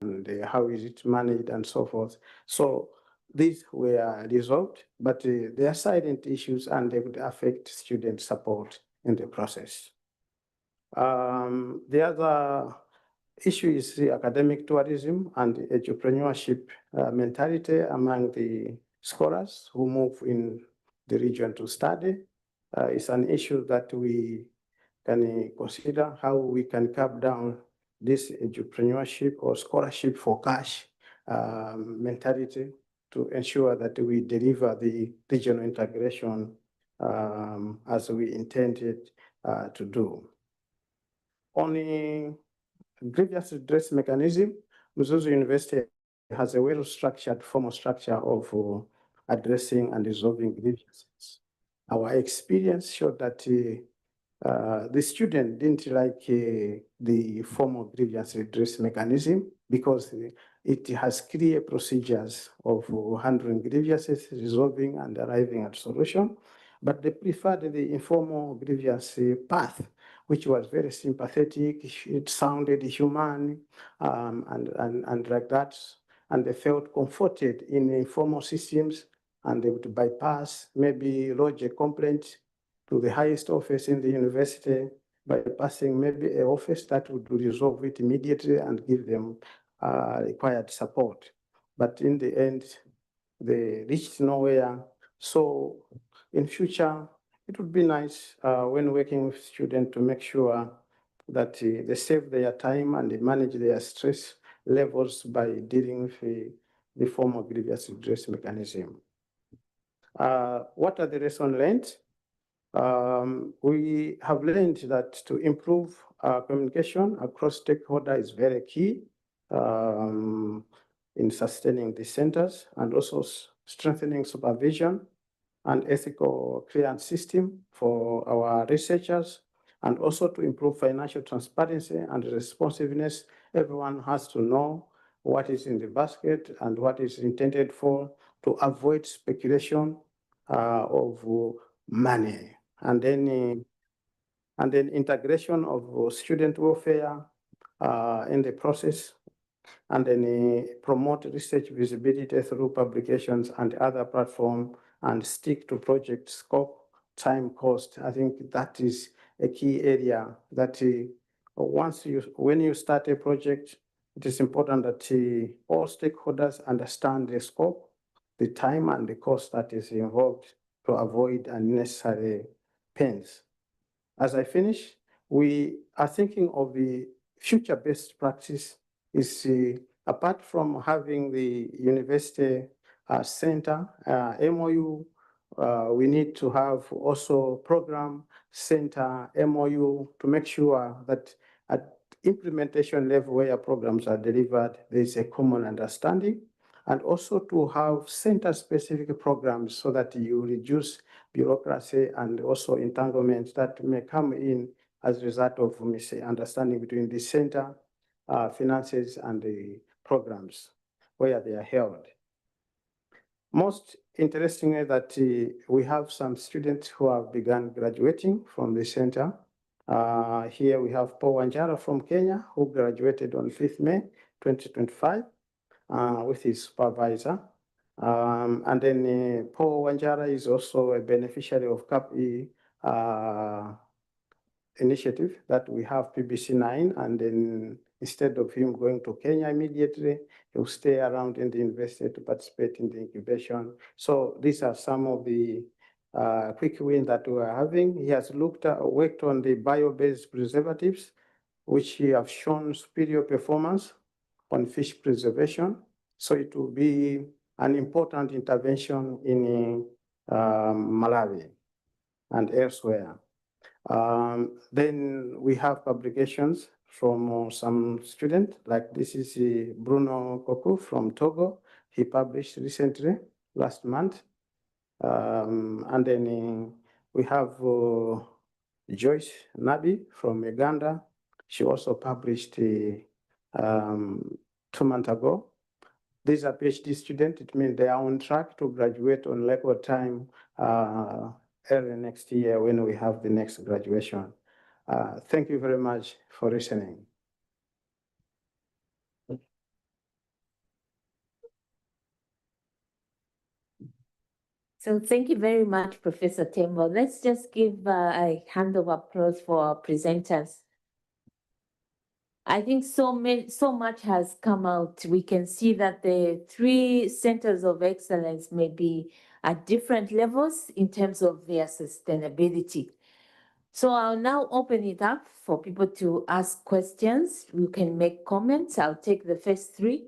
how is it managed and so forth. So these were resolved, but they are silent issues and they would affect student support in the process. The other issue is the academic tourism and entrepreneurship mentality among the scholars who move in the region to study. It's an issue that we can consider how we can curb down this entrepreneurship or scholarship for cash mentality to ensure that we deliver the regional integration as we intended to do. On grievance redress mechanism, Mzuzu University has a well-structured formal structure of addressing and resolving grievances. Our experience showed that the student didn't like the formal grievance redress mechanism because it has clear procedures of handling grievances, resolving and arriving at solution, but they preferred the informal grievance path, which was very sympathetic. It sounded human and like that, and they felt comforted in informal systems, and they would bypass, maybe lodge a complaint to the highest office in the university by passing maybe an office that would resolve it immediately and give them required support. But in the end, they reached nowhere. So in future, it would be nice when working with students to make sure that they save their time and they manage their stress levels by dealing with the formal grievance redress mechanism. What are the lessons learned? We have learned that to improve communication across stakeholders is very key in sustaining the centers, and also strengthening supervision and ethical clearance system for our researchers, and also to improve financial transparency and responsiveness. Everyone has to know what is in the basket and what is intended for, to avoid speculation of money. And then integration of student welfare in the process, and then promote research visibility through publications and other platforms, and stick to project scope, time, cost. I think that is a key area that when you start a project, it is important that all stakeholders understand the scope, the time, and the cost that is involved to avoid unnecessary pains. As I finish, we are thinking of the future best practice is apart from having the university center MOU, we need to have also program center MOU to make sure that at implementation level where programs are delivered, there is a common understanding, and also to have center-specific programs so that you reduce bureaucracy and also entanglements that may come in as a result of misunderstanding between the center finances and the programs where they are held. Most interestingly, that we have some students who have begun graduating from the center. Here we have Paul Wanjara from Kenya, who graduated on 5th May 2025 with his supervisor. And then Paul Wanjara is also a beneficiary of CAPE initiative that we have PBC9, and then instead of him going to Kenya immediately, he'll stay around in the university to participate in the incubation. So these are some of the quick wins that we are having. He has worked on the bio-based preservatives, which he have shown superior performance on fish preservation. So it will be an important intervention in Malawi and elsewhere. Then we have publications from some students, like this is Bruno Koku from Togo. He published recently, last month. And then we have Joyce Nabi from Uganda. She also published 2 months ago. These are PhD students. It means they are on track to graduate on record time early next year when we have the next graduation. Thank you very much for listening. So thank you very much, Professor Tembo. Let's just give a hand of applause for our presenters. I think so much has come out. We can see that the 3 centers of excellence may be at different levels in terms of their sustainability. So I'll now open it up for people to ask questions. You can make comments. I'll take the first 3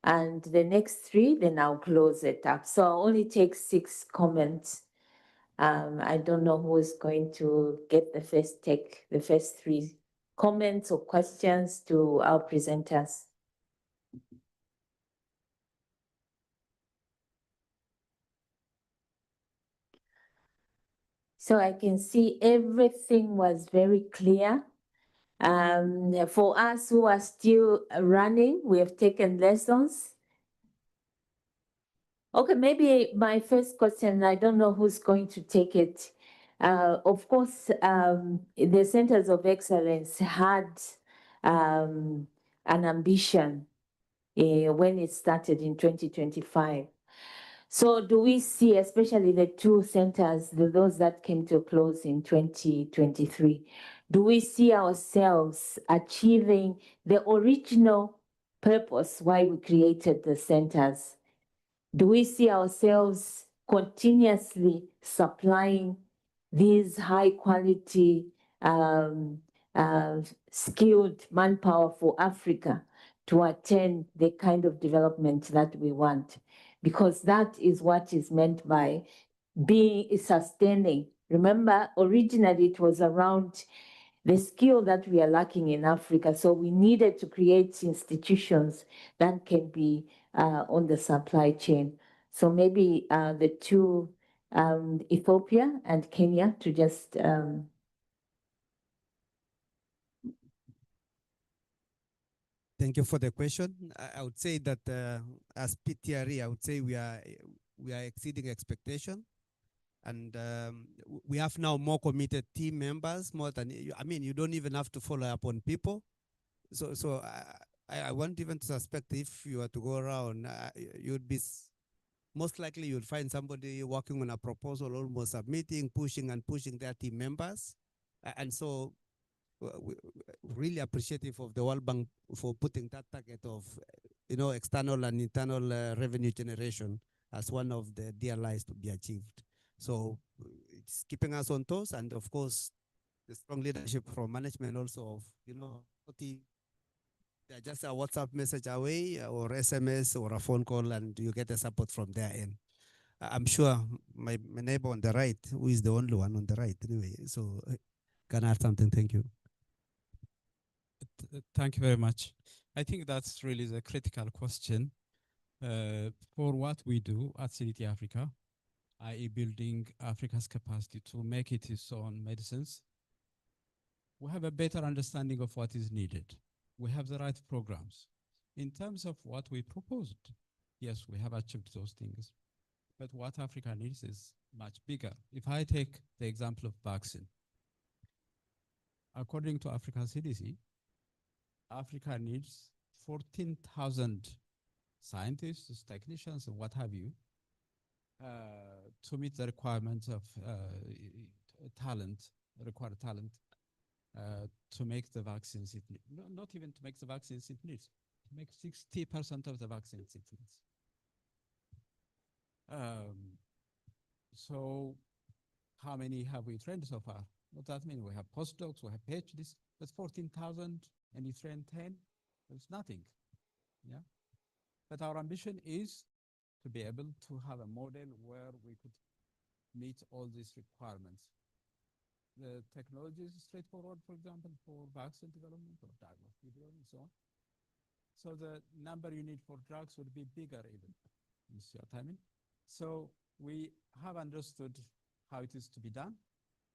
and the next 3, then I'll close it up. So I'll only take 6 comments. I don't know who is going to get the first 3 comments or questions to our presenters. So I can see everything was very clear. For us who are still running, we have taken lessons. Okay, maybe my first question, I don't know who's going to take it. Of course, the Centers of Excellence had an ambition when it started in 2025. So do we see, especially the 2 centers, those that came to a close in 2023, do we see ourselves achieving the original purpose why we created the centers? Do we see ourselves continuously supplying these high quality skilled manpower for Africa to attain the kind of development that we want? Because that is what is meant by being sustaining. Remember, originally it was around the skill that we are lacking in Africa. So we needed to create institutions that can be on the supply chain. So maybe the 2, Ethiopia and Kenya, to just Thank you for the question. I would say that as PTRE, I would say we are exceeding expectation, and we have now more committed team members, more than, I mean, you don't even have to follow up on people. So I want even to suspect if you were to go around, you'd be most likely you'd find somebody working on a proposal, almost submitting, pushing their team members, and so really appreciative of the World Bank for putting that target of, external and internal revenue generation as one of the DLIs to be achieved. So it's keeping us on toes, and of course, the strong leadership from management also of, they're just a WhatsApp message away or SMS or a phone call, and you get the support from their end. I'm sure my neighbor on the right, who is the only one on the right anyway, so can I add something? Thank you. Thank you very much. I think that's really the critical question for what we do at CDT Africa, i.e. building Africa's capacity to make it its own medicines. We have a better understanding of what is needed. We have the right programs. In terms of what we proposed, yes, we have achieved those things. But what Africa needs is much bigger. If I take the example of vaccine, according to African CDC, Africa needs 14,000 scientists, technicians, and what have you, to meet the requirements of required talent, to make the vaccines it needs. Not even to make the vaccines it needs, to make 60% of the vaccines it needs. So how many have we trained so far? Not that many. We have postdocs, we have PhDs. That's 14,000, and you train 10. There's nothing. Yeah. But our ambition is to be able to have a model where we could meet all these requirements. The technology is straightforward, for example, for vaccine development or diagnostic development and so on. So the number you need for drugs would be bigger even. You see what I mean? So we have understood how it is to be done.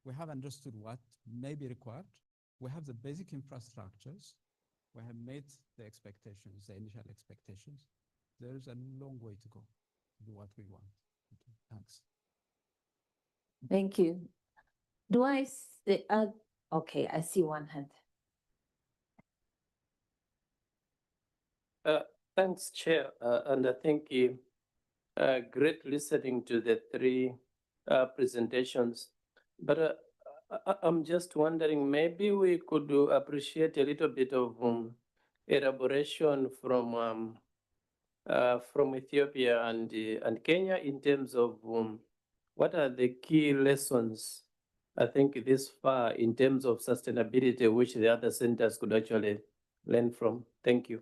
We have understood what may be required. We have the basic infrastructures. We have made the expectations, the initial expectations. There is a long way to go to do what we want. Thanks. Thank you. Do I see, okay, I see one hand. Thanks, Chair, and thank you, great listening to the three presentations. But I'm just wondering, maybe we could appreciate a little bit of elaboration from Ethiopia and Kenya in terms of what are the key lessons, I think, this far in terms of sustainability, which the other centers could actually learn from. Thank you.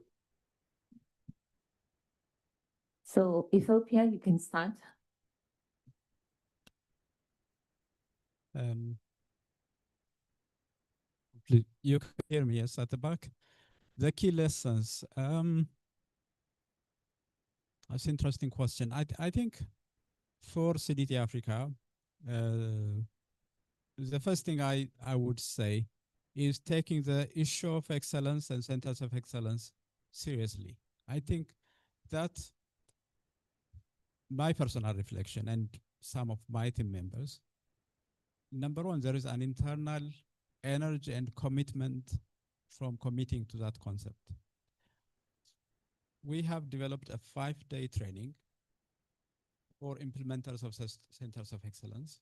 So Ethiopia, you can start. You can hear me, yes, at the back. The key lessons. That's an interesting question. I think for CDT Africa, the first thing I would say is taking the issue of excellence and centers of excellence seriously. I think that my personal reflection and some of my team members, number one, there is an internal energy and commitment from committing to that concept. We have developed a 5-day training for implementers of centers of excellence.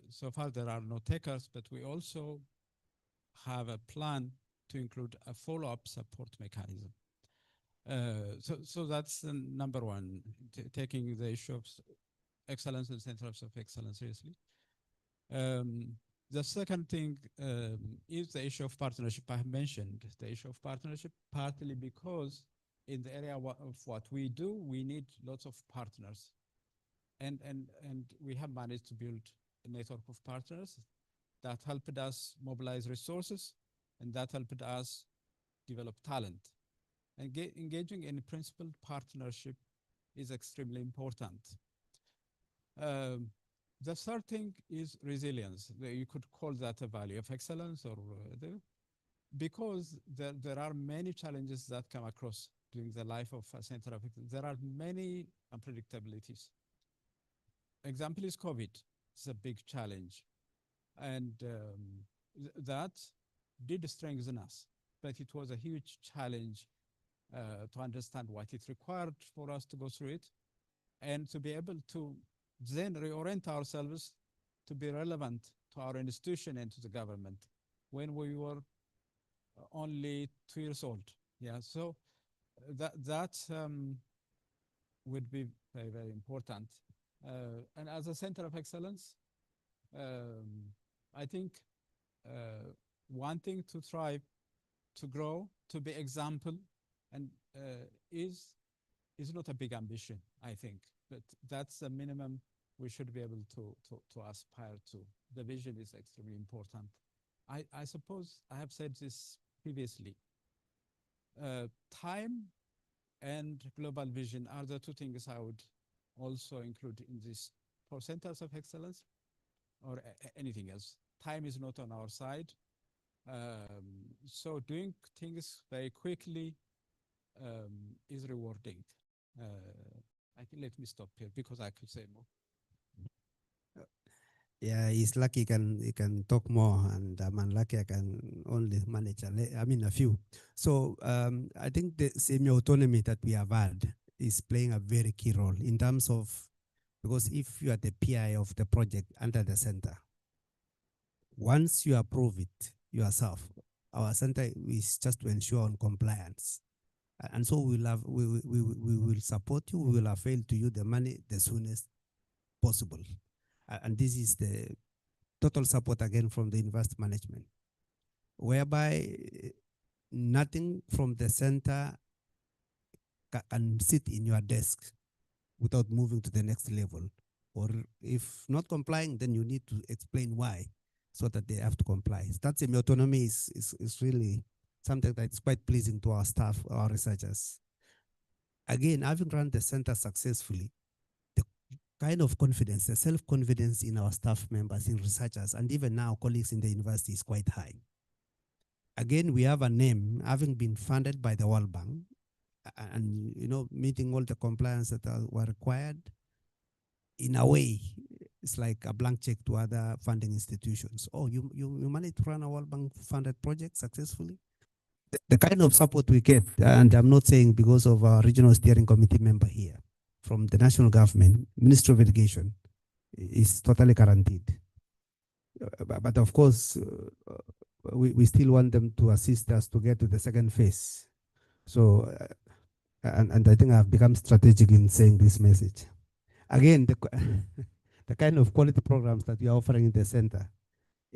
So far, there are no takers, but we also have a plan to include a follow-up support mechanism. So that's number one, taking the issue of excellence and centers of excellence seriously. The second thing is the issue of partnership. I have mentioned the issue of partnership partly because in the area of what we do, we need lots of partners. And we have managed to build a network of partners that helped us mobilize resources and that helped us develop talent. And engaging in principled partnership is extremely important. The third thing is resilience. You could call that a value of excellence, or because there are many challenges that come across during the life of a center of excellence. There are many unpredictabilities. Example is COVID. It's a big challenge. And that did strengthen us, but it was a huge challenge to understand what it required for us to go through it and to be able to then reorient ourselves to be relevant to our institution and to the government when we were only 2 years old. Yeah, so that would be very, very important. And as a center of excellence, I think wanting to thrive, to grow, to be example, and is not a big ambition, I think, but that's the minimum we should be able to aspire to. The vision is extremely important. I suppose I have said this previously. Time and global vision are the two things I would also include in this for centers of excellence or anything else. Time is not on our side. So doing things very quickly is rewarding. I think let me stop here because I could say more. Yeah, he's lucky he can talk more, and I'm unlucky I can only manage a few. So I think the semi-autonomy that we have had is playing a very key role in terms of, because if you are the PI of the project under the center, once you approve it yourself, our center is just to ensure on compliance. And so we will support you, we will avail to you the money the soonest possible. And this is the total support again from the university management, whereby nothing from the center can sit in your desk without moving to the next level. Or if not complying, then you need to explain why, so that they have to comply. That semi-autonomy is really something that is quite pleasing to our staff, our researchers. Again, having run the center successfully, the kind of confidence, the self-confidence in our staff members, in researchers, and even now colleagues in the university is quite high. Again, we have a name, having been funded by the World Bank, and meeting all the compliance that were required. In a way, it's like a blank check to other funding institutions. Oh, you managed to run a World Bank funded project successfully? The kind of support we get, and I'm not saying because of our regional steering committee member here, from the national government, Ministry of Education, is totally guaranteed. But of course, we still want them to assist us to get to the second phase. So, and I think I've become strategic in saying this message. Again, the kind of quality programs that we are offering in the center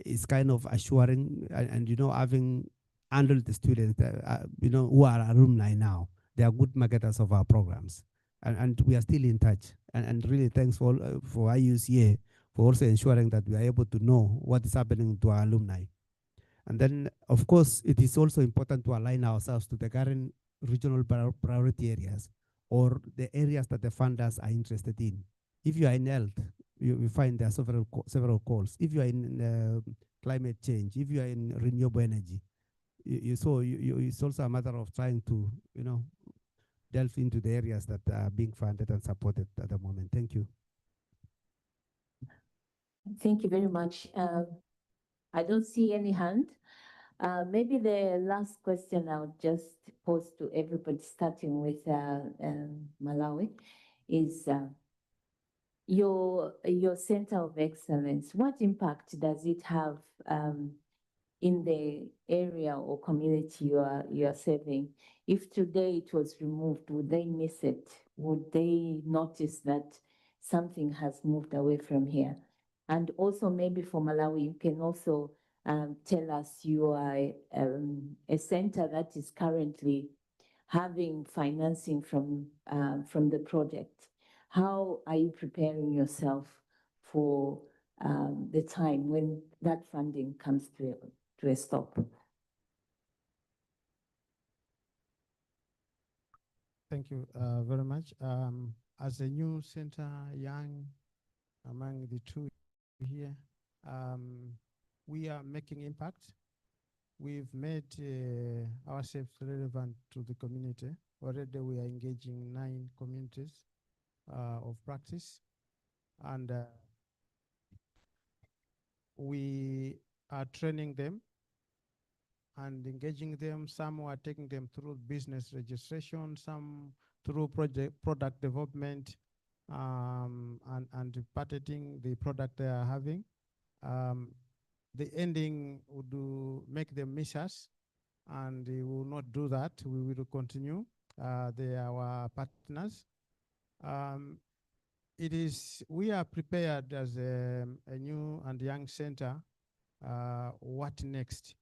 is kind of assuring and having handled the students, who are alumni now. They are good marketers of our programs. And we are still in touch. And really thanks for IUCA for also ensuring that we are able to know what is happening to our alumni. And then, of course, it is also important to align ourselves to the current regional priority areas or the areas that the funders are interested in. If you are in health, you find there are several calls. If you are in climate change, if you are in renewable energy, it's also a matter of trying to, delve into the areas that are being funded and supported at the moment. Thank you. Thank you very much. I don't see any hand. Maybe the last question I'll just pose to everybody, starting with Malawi, is your Center of Excellence. What impact does it have in the area or community you are serving? If today it was removed, would they miss it? Would they notice that something has moved away from here? And also maybe for Malawi, you can also tell us you are a center that is currently having financing from the project. How are you preparing yourself for the time when that funding comes to a stop? Thank you very much. As a new center, young among the two here, we are making impact. We've made ourselves relevant to the community. Already we are engaging 9 communities of practice. And we are training them and engaging them. Some are taking them through business registration, some through product development, and patenting the product they are having. The ending would make them miss us, and we will not do that. We will continue. They are our partners. We are prepared as a new and young center. What next?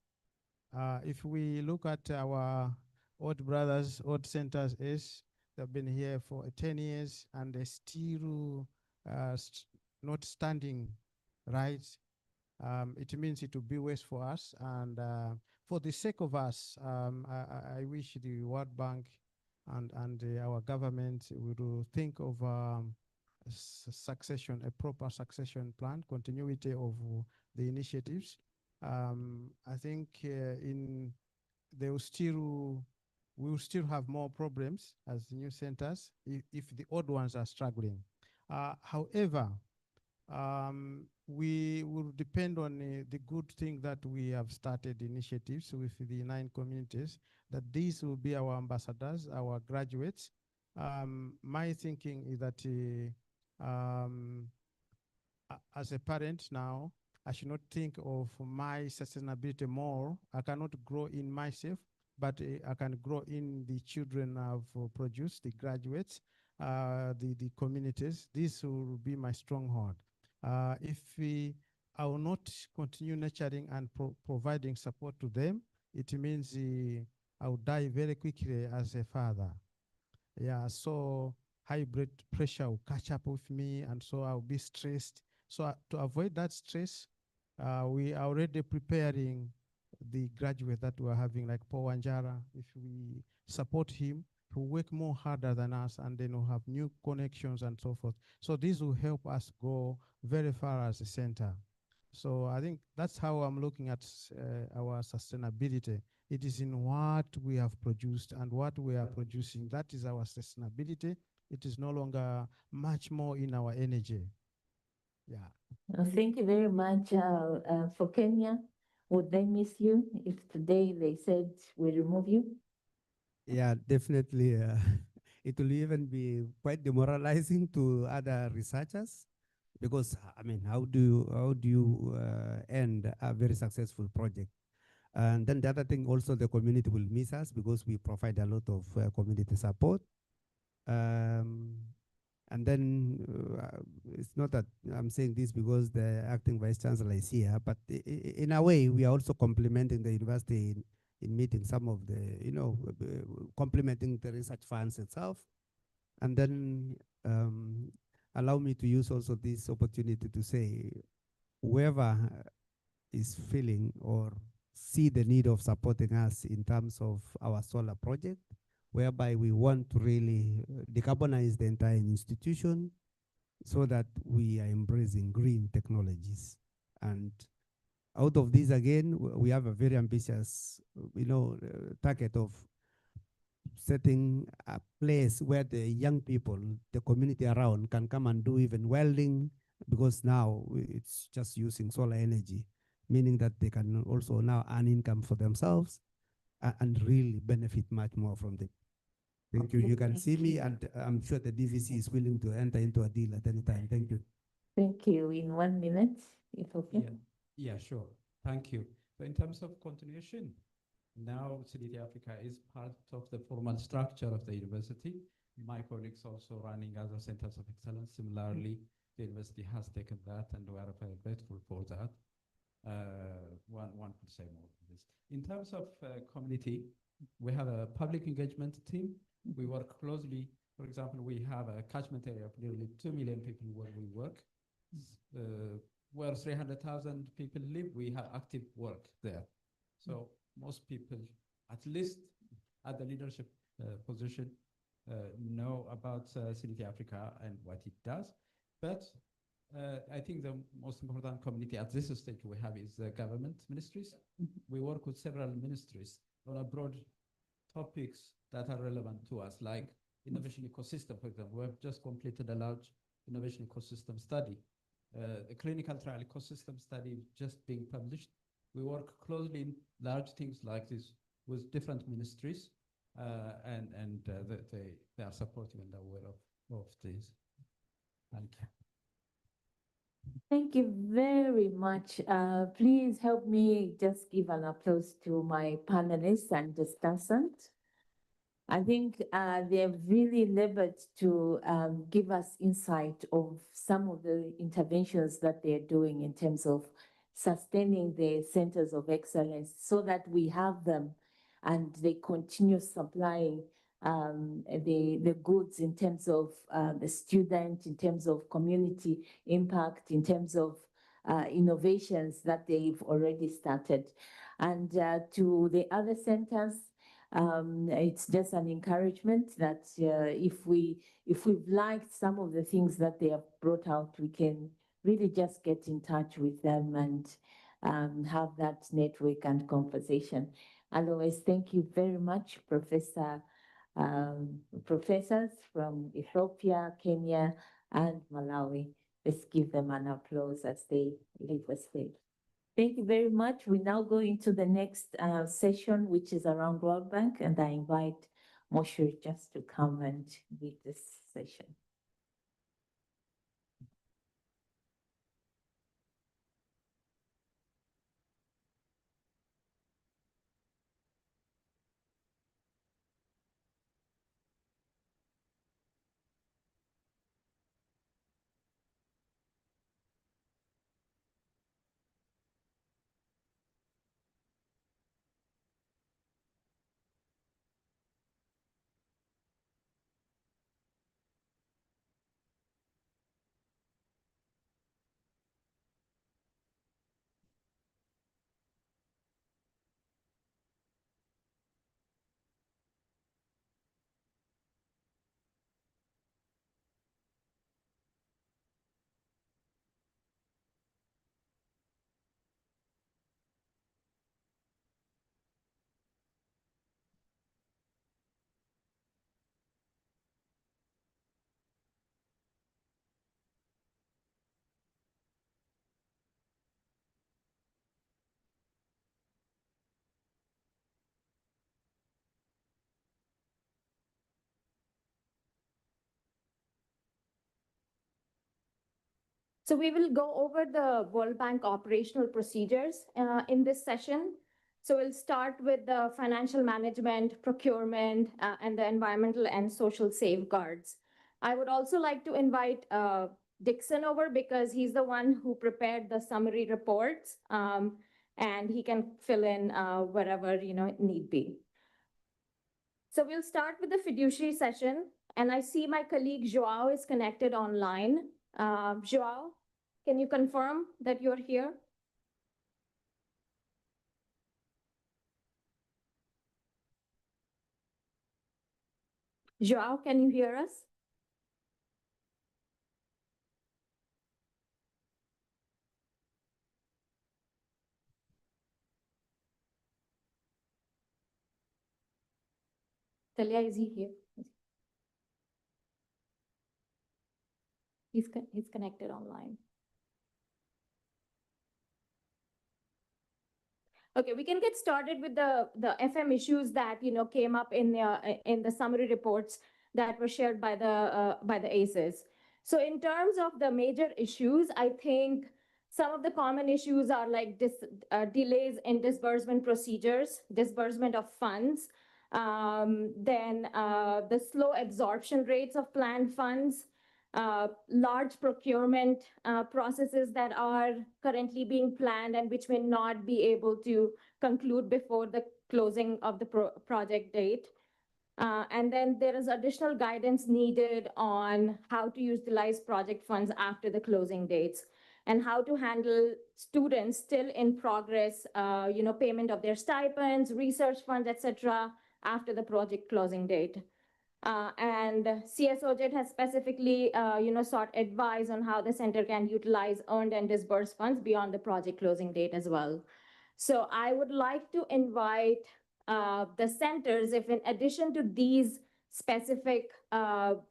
If we look at our old brothers, old centers, they've been here for 10 years and they still not standing right. It means it will be worse for us. And for the sake of us, I wish the World Bank and our government would think of succession, a proper succession plan, continuity of the initiatives. I think we will still have more problems as new centers if the old ones are struggling. However, we will depend on the good thing that we have started initiatives with the 9 communities, that these will be our ambassadors, our graduates. My thinking is that as a parent now, I should not think of my sustainability more. I cannot grow in myself, but I can grow in the children I've produced, the graduates, the communities. This will be my stronghold. I will not continue nurturing and providing support to them, it means I will die very quickly as a father. Yeah, so high blood pressure will catch up with me, and so I'll be stressed. So to avoid that stress, we are already preparing the graduate that we're having, like Paul Wanjara. If we support him, he'll work more harder than us, and then we'll have new connections and so forth. So this will help us go very far as a center. So I think that's how I'm looking at our sustainability. It is in what we have produced and what we are producing. That is our sustainability. It is no longer much more in our energy. Yeah. Thank you very much. For Kenya, would they miss you if today they said we remove you? Yeah, definitely. it will even be quite demoralizing to other researchers because I mean, how do you end a very successful project? And then the other thing also, the community will miss us because we provide a lot of community support. Um, and then it's not that I'm saying this because the acting vice chancellor is here, but in a way, we are also complementing the university in meeting some of the, complementing the research funds itself. And then allow me to use also this opportunity to say, whoever is feeling or see the need of supporting us in terms of our solar project, whereby we want to really decarbonize the entire institution so that we are embracing green technologies. And out of this, again, we have a very ambitious, target of setting a place where the young people, the community around, can come and do even welding, because now it's just using solar energy, meaning that they can also now earn income for themselves and really benefit much more from it. Thank you. You can see me, and I'm sure the DVC is willing to enter into a deal at any time. Thank you. Thank you. In 1 minute, if okay. Yeah, sure. Thank you. So in terms of continuation, now CDT Africa is part of the formal structure of the university. My colleagues also running other centers of excellence. Similarly, the university has taken that, and we are very grateful for that. One could say more on this. In terms of community, we have a public engagement team. We work closely. For example, we have a catchment area of nearly 2 million people where we work. Where 300,000 people live, we have active work there. So most people, at least at the leadership position, know about CDT Africa and what it does. But I think the most important community at this stage we have is government ministries. We work with several ministries on a broad topics that are relevant to us, like innovation ecosystem, for example. We have just completed a large innovation ecosystem study. A clinical trial ecosystem study just being published. We work closely in large things like this with different ministries, and they are supportive and aware of this. Thank you. Thank you very much. Please help me just give an applause to my panelists and discussants. I think they've really labored to give us insight of some of the interventions that they're doing in terms of sustaining the centers of excellence so that we have them and they continue supplying the goods in terms of the student, in terms of community impact, in terms of innovations that they've already started. And to the other centers, it's just an encouragement that if we've liked some of the things that they have brought out, we can really just get in touch with them and have that network and conversation. Otherwise, thank you very much, professors from Ethiopia, Kenya, and Malawi. Let's give them an applause as they leave the stage. Thank you very much. We now go into the next session, which is around World Bank, and I invite Moshe just to come and lead this session. So we will go over the World Bank operational procedures in this session. So we'll start with the financial management, procurement, and the environmental and social safeguards. I would also like to invite Dixon over because he's the one who prepared the summary reports, and he can fill in wherever need be. So we'll start with the fiduciary session, and I see my colleague Joao is connected online. Joao, can you confirm that you're here? Joao, can you hear us? Talia, is he here? He's connected online. Okay, we can get started with the FM issues that came up in the summary reports that were shared by the ACEs. So in terms of the major issues, I think some of the common issues are like delays in disbursement procedures, disbursement of funds, then the slow absorption rates of planned funds, large procurement processes that are currently being planned and which may not be able to conclude before the closing of the project date. And then there is additional guidance needed on how to utilize project funds after the closing dates and how to handle students still in progress, payment of their stipends, research funds, etc., after the project closing date. And CSOJET has specifically, sought advice on how the center can utilize earned and disbursed funds beyond the project closing date as well. So I would like to invite the centers, if in addition to these specific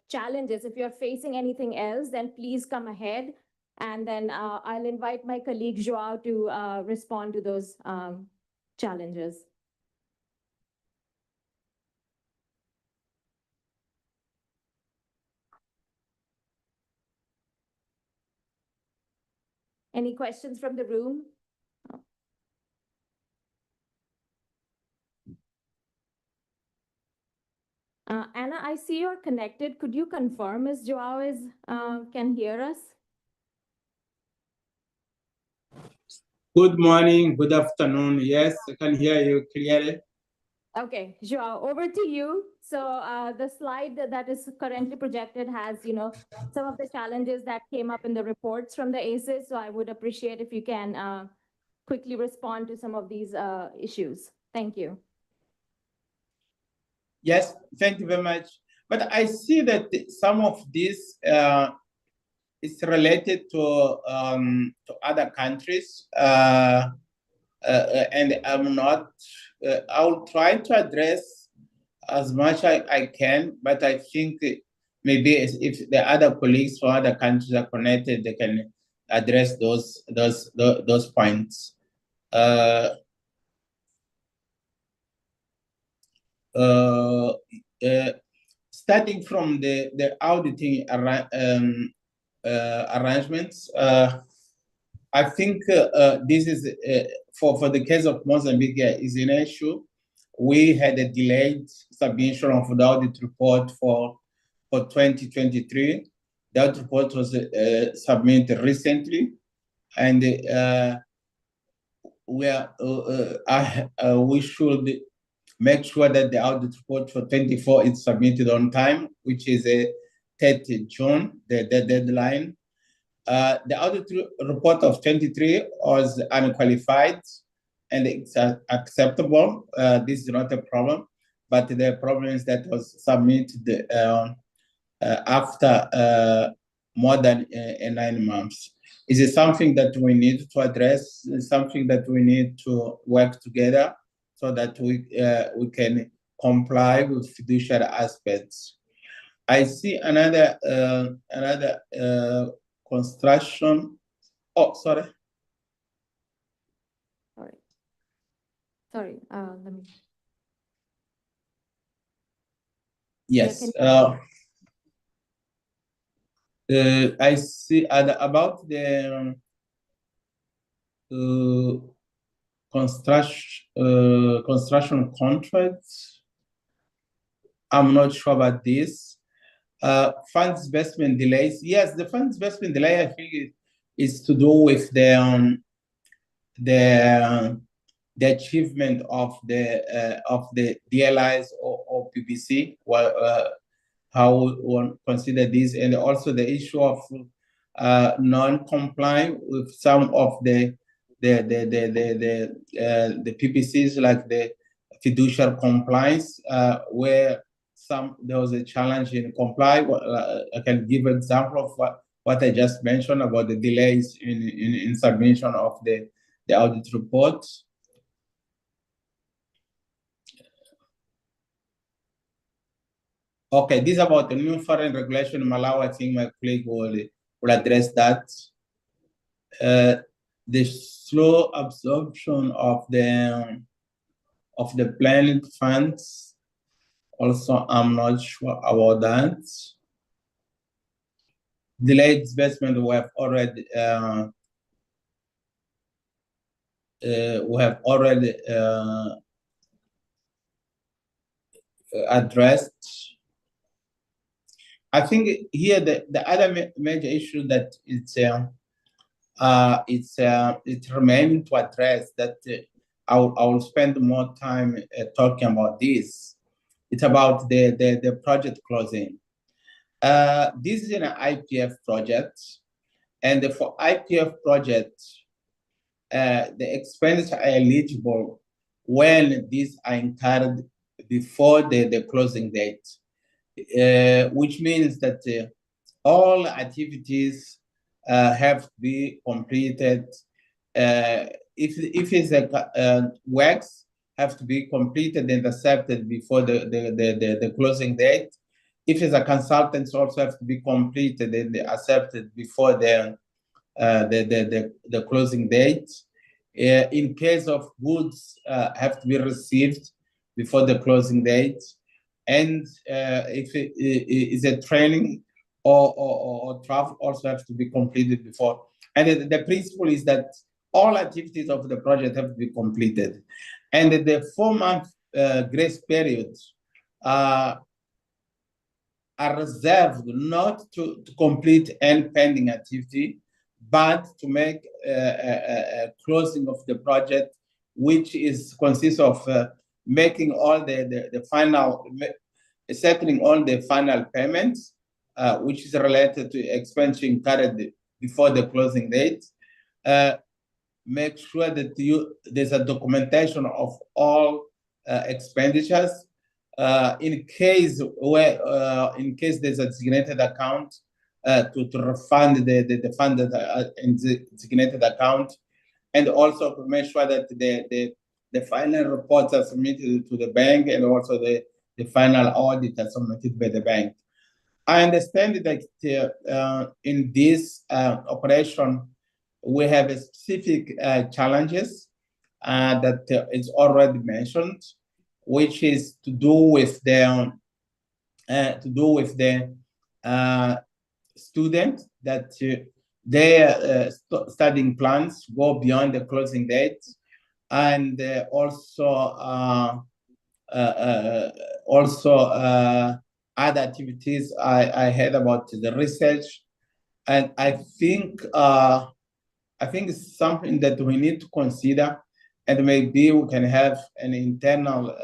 challenges, if you're facing anything else, then please come ahead. And then I'll invite my colleague Joao to respond to those challenges. Any questions from the room? Anna, I see you're connected. Could you confirm if Joao can hear us? Good morning, good afternoon. Yes, I can hear you clearly. Okay, Joao, over to you. So the slide that is currently projected has, some of the challenges that came up in the reports from the ACEs. So I would appreciate if you can quickly respond to some of these issues. Thank you. Yes, thank you very much. But I see that some of this is related to other countries, and I'm not. I'll try to address as much I can, but I think maybe if the other colleagues from other countries are connected, they can address those points. Starting from the auditing arrangements, I think this is for the case of Mozambique is an issue. We had a delayed submission of the audit report for 2023. The audit report was submitted recently, and we should make sure that the audit report for 24 is submitted on time, which is a 30 June, the deadline. The audit report of 23 was unqualified and it's acceptable. This is not a problem, but the problem is that was submitted after more than 9 months. Is it something that we need to address? Is something that we need to work together so that we can comply with fiduciary aspects? I see another construction. Oh, sorry. Sorry. Let me. Yes. I see about the construction contracts. I'm not sure about this. Funds disbursement delays. Yes, the funds disbursement delay, I think, is to do with the achievement of the DLIs or PPC. Well, how one consider this, and also the issue of non-complying with some of the PPCs, like the fiduciary compliance, where there was a challenge in comply. I can give an example of what I just mentioned about the delays in submission of the audit report. Okay, this is about the new foreign regulation in Malawi. I think my colleague will address that. The slow absorption of the planned funds, also I'm not sure about that. Delayed disbursement, we have already addressed. I think here the other major issue that it's remaining to address, that I will spend more time talking about this. It's about the project closing. This is an IPF project, and for IPF project, the expenses are eligible when these are incurred before the closing date. Which means that all activities have to be completed. If it's works have to be completed and accepted before the closing date. If it's a consultants, also have to be completed and accepted before the closing date. In case of goods, have to be received before the closing date. And if it is a training or travel, also have to be completed before. And the principle is that all activities of the project have to be completed. And the 4-month grace period are reserved not to complete any pending activity, but to make a closing of the project, which consists of making all the final, settling all the final payments, which is related to expense incurred before the closing date. Make sure that there's a documentation of all expenditures. In case there's a designated account, to refund the fund that are in the designated account, and also to make sure that the final reports are submitted to the bank, and also the final audit are submitted by the bank. I understand that in this operation, we have specific challenges that is already mentioned, which is to do with the students, that their studying plans go beyond the closing date, and also other activities. I heard about the research, and I think it's something that we need to consider, and maybe we can have an internal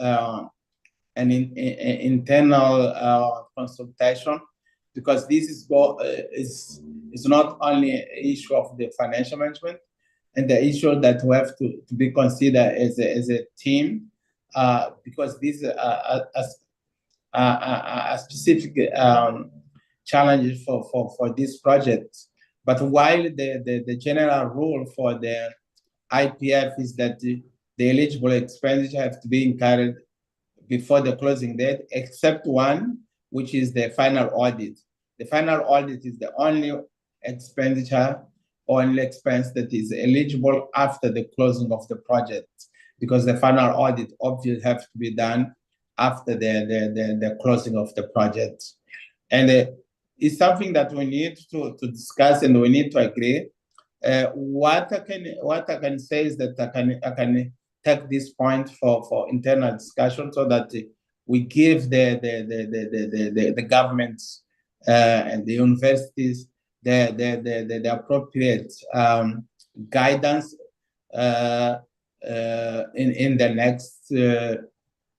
consultation, because this is not only an issue of the financial management, and the issue that we have to be considered as a team, because these are a specific challenges for this project. But while the general rule for the IPF is that the eligible expenditure have to be incurred before the closing date, except one, which is the final audit. The final audit is the only expenditure or only expense that is eligible after the closing of the project, because the final audit obviously have to be done after the closing of the project. And the is something that we need to discuss and we need to agree. What I can say is that I can take this point for internal discussion so that we give the governments and the universities the appropriate guidance in the next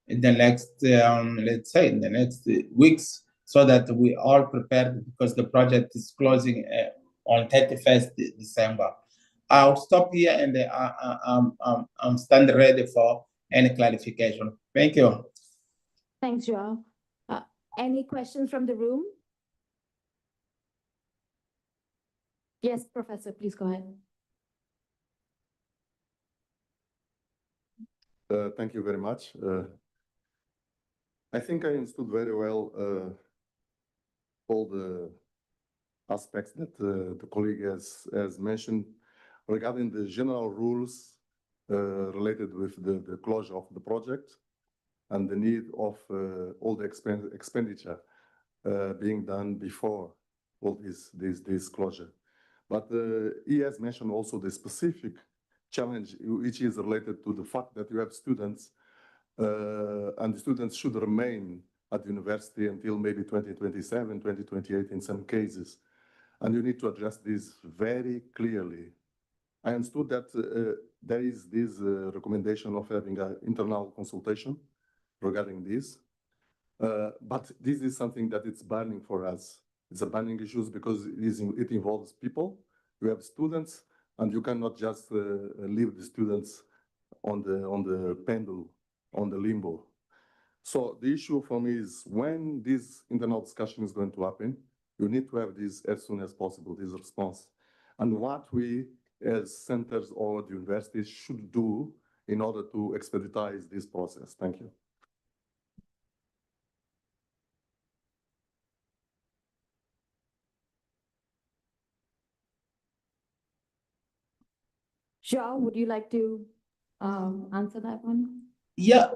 let's say in the next weeks, so that we are prepared, because the project is closing on 31st December. I'll stop here and I'm standing ready for any clarification. Thank you. Thanks, Joao. Any questions from the room? Yes, Professor, please go ahead. Thank you very much. I think I understood very well all the aspects that the colleague has mentioned regarding the general rules related with the closure of the project and the need of all the expenditure being done before all this closure. But he has mentioned also the specific challenge, which is related to the fact that you have students and the students should remain at the university until maybe 2027, 2028 in some cases. And you need to address this very clearly. I understood that there is this recommendation of having an internal consultation regarding this. But this is something that it's burning for us. It's a burning issue because it involves people. You have students, and you cannot just leave the students on the pendulum, on the limbo. So the issue for me is when this internal discussion is going to happen, you need to have this as soon as possible, this response. And what we as centers or the universities should do in order to expedite this process. Thank you. Joao, would you like to answer that one? Yeah,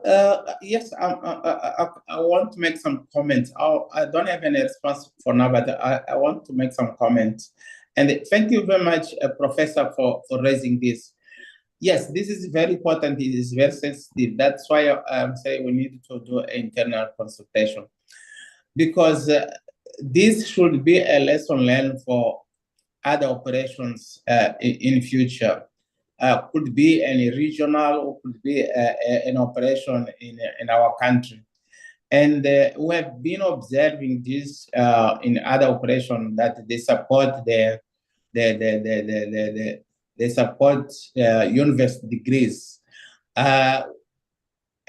yes, I want to make some comments. I don't have any response for now, but I want to make some comments. And thank you very much, Professor, for raising this. Yes, this is very important. It is very sensitive. That's why I'm saying we need to do an internal consultation, because this should be a lesson learned for other operations in future. Could be any regional, or could be an operation in our country. And we have been observing this in other operations, that they support they support university degrees. And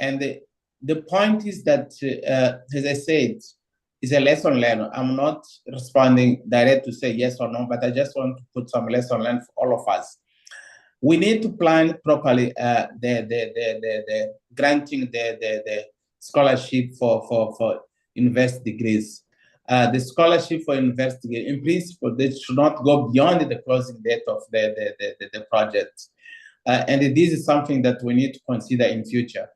the point is that, as I said, it's a lesson learned. I'm not responding direct to say yes or no, but I just want to put some lesson learned for all of us. We need to plan properly the granting the scholarship for university degrees. The scholarship for university degree, in principle, they should not go beyond the closing date of the project. And this is something that we need to consider in future,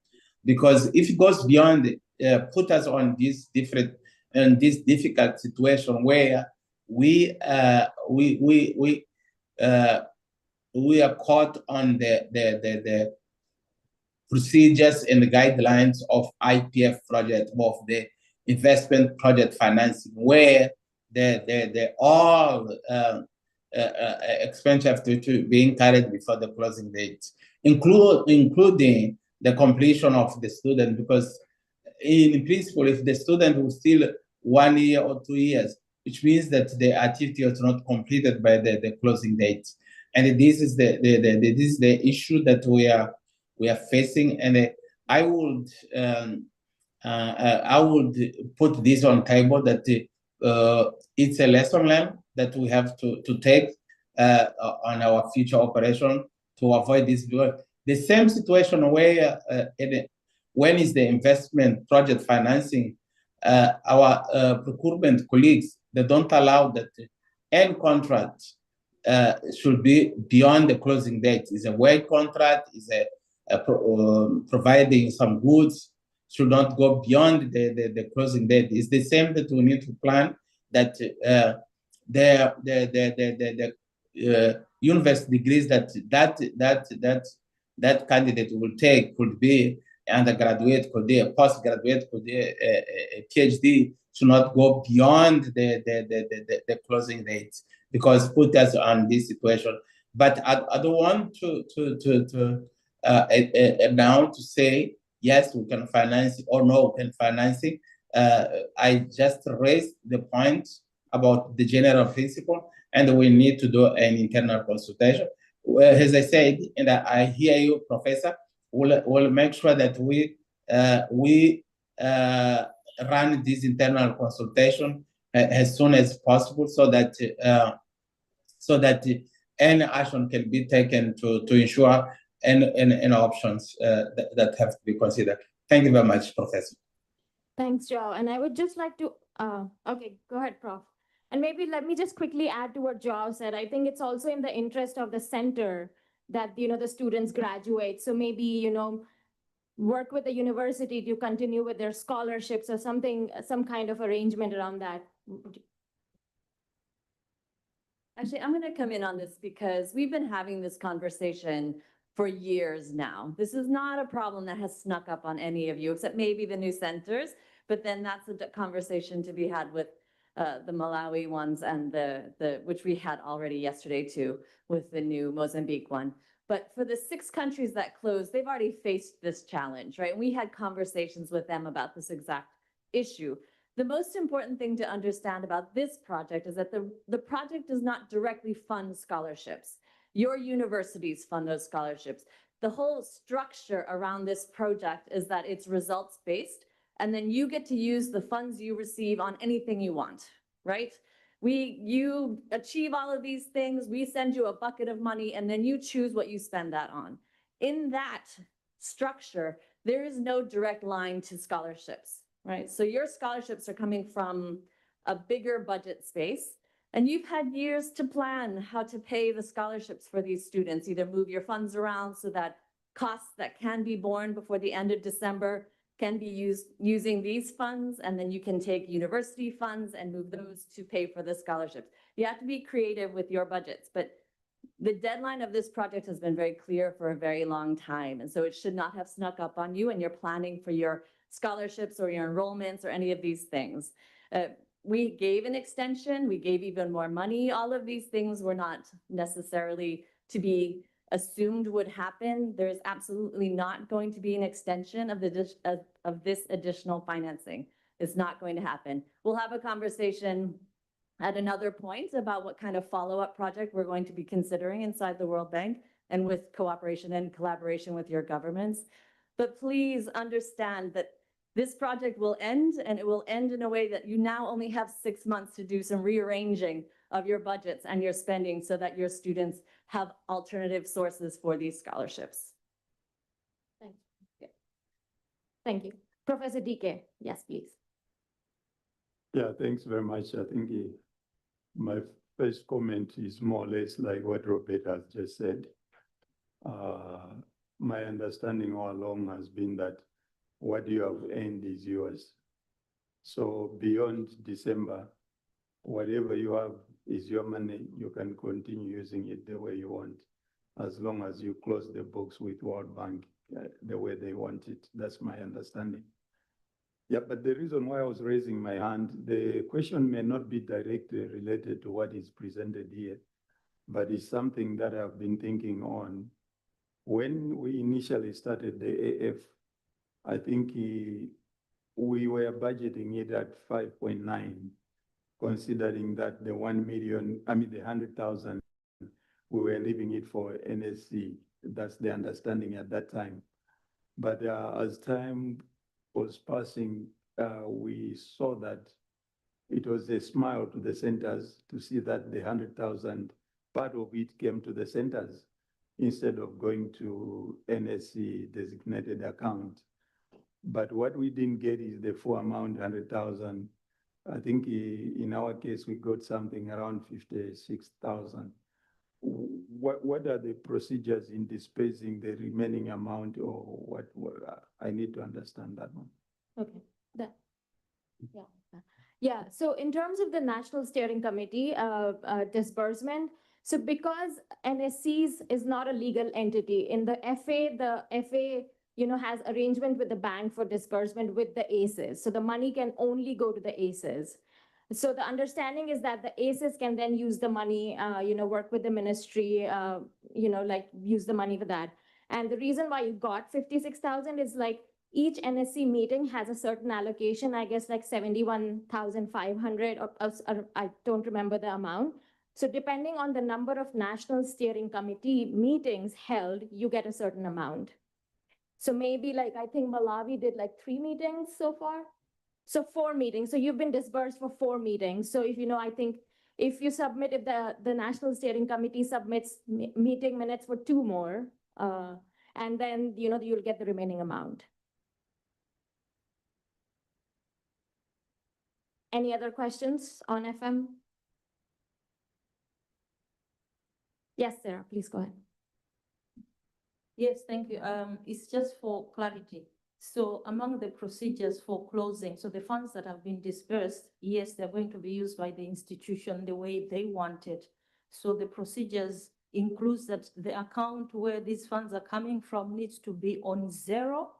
because if it goes beyond, put us on this difficult situation where we are caught on the procedures and the guidelines of IPF project, of the investment project financing, where all expenses have to be incurred before the closing date, including the completion of the student, because in principle, if the student will still 1 year or 2 years, which means that the activity was not completed by the closing date. And this is the issue that we are facing. And I would put this on table, that it's a lesson learned that we have to take on our future operation to avoid this. The same situation where when is the investment project financing, our procurement colleagues, they don't allow that any contract should be beyond the closing date. Is a work contract, is providing some goods, should not go beyond the closing date. It's the same that we need to plan that the university degrees that candidate will take could be undergraduate, could be a postgraduate, could be a PhD, should not go beyond the closing date, because put us on this situation. But I don't want to now to say yes, we can finance it, or no, we can finance it. I just raised the point about the general principle, and we need to do an internal consultation. Well, as I said, and I hear you, Professor, we'll make sure that we run this internal consultation as soon as possible, so that any action can be taken to ensure any options that have to be considered. Thank you very much, Professor. Thanks, Joe. And I would just like to, okay, go ahead, Prof. And maybe let me just quickly add to what Joe said. I think it's also in the interest of the center that, the students graduate. So maybe, work with the university to continue with their scholarships or something, some kind of arrangement around that. Actually, I'm going to come in on this because we've been having this conversation for years now. This is not a problem that has snuck up on any of you, except maybe the new centers. But then that's a conversation to be had with the Malawi ones and the which we had already yesterday too, with the new Mozambique one. But for the 6 countries that closed, they've already faced this challenge, right? We had conversations with them about this exact issue. The most important thing to understand about this project is that the project does not directly fund scholarships. Your universities fund those scholarships. The whole structure around this project is that it's results-based, and then you get to use the funds you receive on anything you want, right? You achieve all of these things, we send you a bucket of money, and then you choose what you spend that on. In that structure, there is no direct line to scholarships, right? So your scholarships are coming from a bigger budget space, and you've had years to plan how to pay the scholarships for these students, either move your funds around so that costs that can be borne before the end of December can be used using these funds, and then you can take university funds and move those to pay for the scholarships. You have to be creative with your budgets, but the deadline of this project has been very clear for a very long time, and so it should not have snuck up on you and you're planning for your scholarships or your enrollments or any of these things. We gave an extension, we gave even more money. All of these things were not necessarily to be assumed would happen. There's absolutely not going to be an extension of this additional financing. It's not going to happen. We'll have a conversation at another point about what kind of follow-up project we're going to be considering inside the World Bank and with cooperation and collaboration with your governments. But please understand that this project will end, and it will end in a way that you now only have 6 months to do some rearranging of your budgets and your spending so that your students have alternative sources for these scholarships. Thank you. Thank you. Professor DK, yes, please. Yeah, thanks very much. I think my first comment is more or less like what Robert has just said. My understanding all along has been that what you have earned is yours. So beyond December, whatever you have is your money. You can continue using it the way you want, as long as you close the books with World Bank the way they want it. That's my understanding. Yeah, but the reason why I was raising my hand, the question may not be directly related to what is presented here, but it's something that I've been thinking on. When we initially started the AF, I think we were budgeting it at 5.9, considering that the 1 million, the 100,000, we were leaving it for NSC. That's the understanding at that time. But as time was passing, we saw that it was a smile to the centers to see that the 100,000, part of it came to the centers instead of going to NSC designated account. But what we didn't get is the full amount, 100,000. I think in our case, we got something around 56,000. What are the procedures in dispersing the remaining amount, or what I need to understand that one? Okay, Yeah, so in terms of the National Steering Committee disbursement, so because NSCs is not a legal entity, in the FA, has arrangement with the bank for disbursement with the ACEs. So the money can only go to the ACEs. So the understanding is that the ACEs can then use the money, work with the ministry, like use the money for that. And the reason why you got 56,000 is like each NSC meeting has a certain allocation, I guess like 71,500 or I don't remember the amount. So depending on the number of National Steering Committee meetings held, you get a certain amount. So maybe like, I think Malawi did like 3 meetings so far. So 4 meetings. So you've been disbursed for 4 meetings. So if I think if you submit, if the National Steering Committee submits meeting minutes for 2 more, and then, you'll get the remaining amount. Any other questions on FM? Yes, Sarah, please go ahead. Yes, thank you. It's just for clarity. So among the procedures for closing, so the funds that have been disbursed, yes, they're going to be used by the institution the way they want it. So the procedures includes that the account where these funds are coming from needs to be on 0,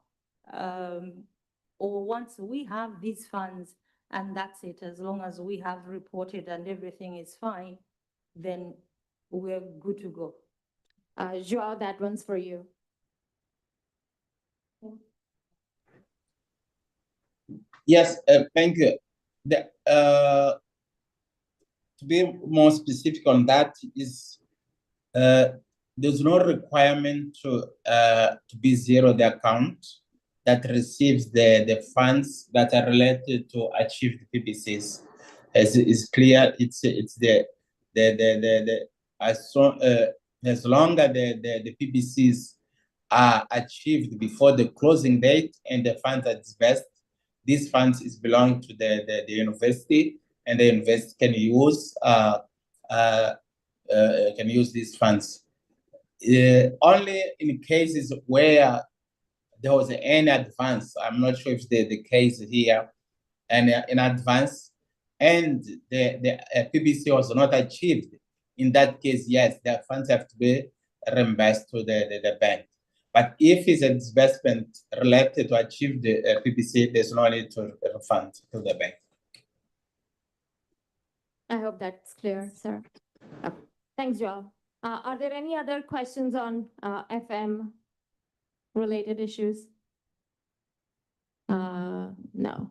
or once we have these funds and that's it, as long as we have reported and everything is fine, then we're good to go. Joao, that one's for you. Yes, thank you. To be more specific on that is there's no requirement to be 0 the account that receives the funds that are related to achieve the PBCs. As is clear, it's the as long as the PBCs are achieved before the closing date and the funds are disbursed, these funds belong to the university, and the university can use these funds. Only in cases where there was any advance, I'm not sure if the case here, and in advance, and the PBC was not achieved. In that case, yes, the funds have to be reimbursed to the bank. But if it's a disbursement related to achieve the PBC, there's no need to refund to the bank. I hope that's clear, sir. Thanks, Joao. Are there any other questions on FM related issues? No.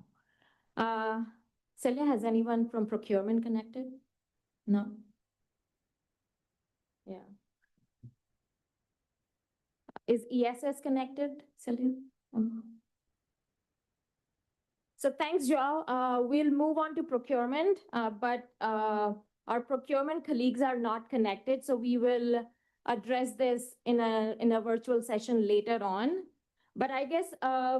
Celia, has anyone from procurement connected? No? Yeah. Is ESS connected, Celia? So thanks, Joao. We'll move on to procurement, but our procurement colleagues are not connected, so we will address this in a virtual session later on. But I guess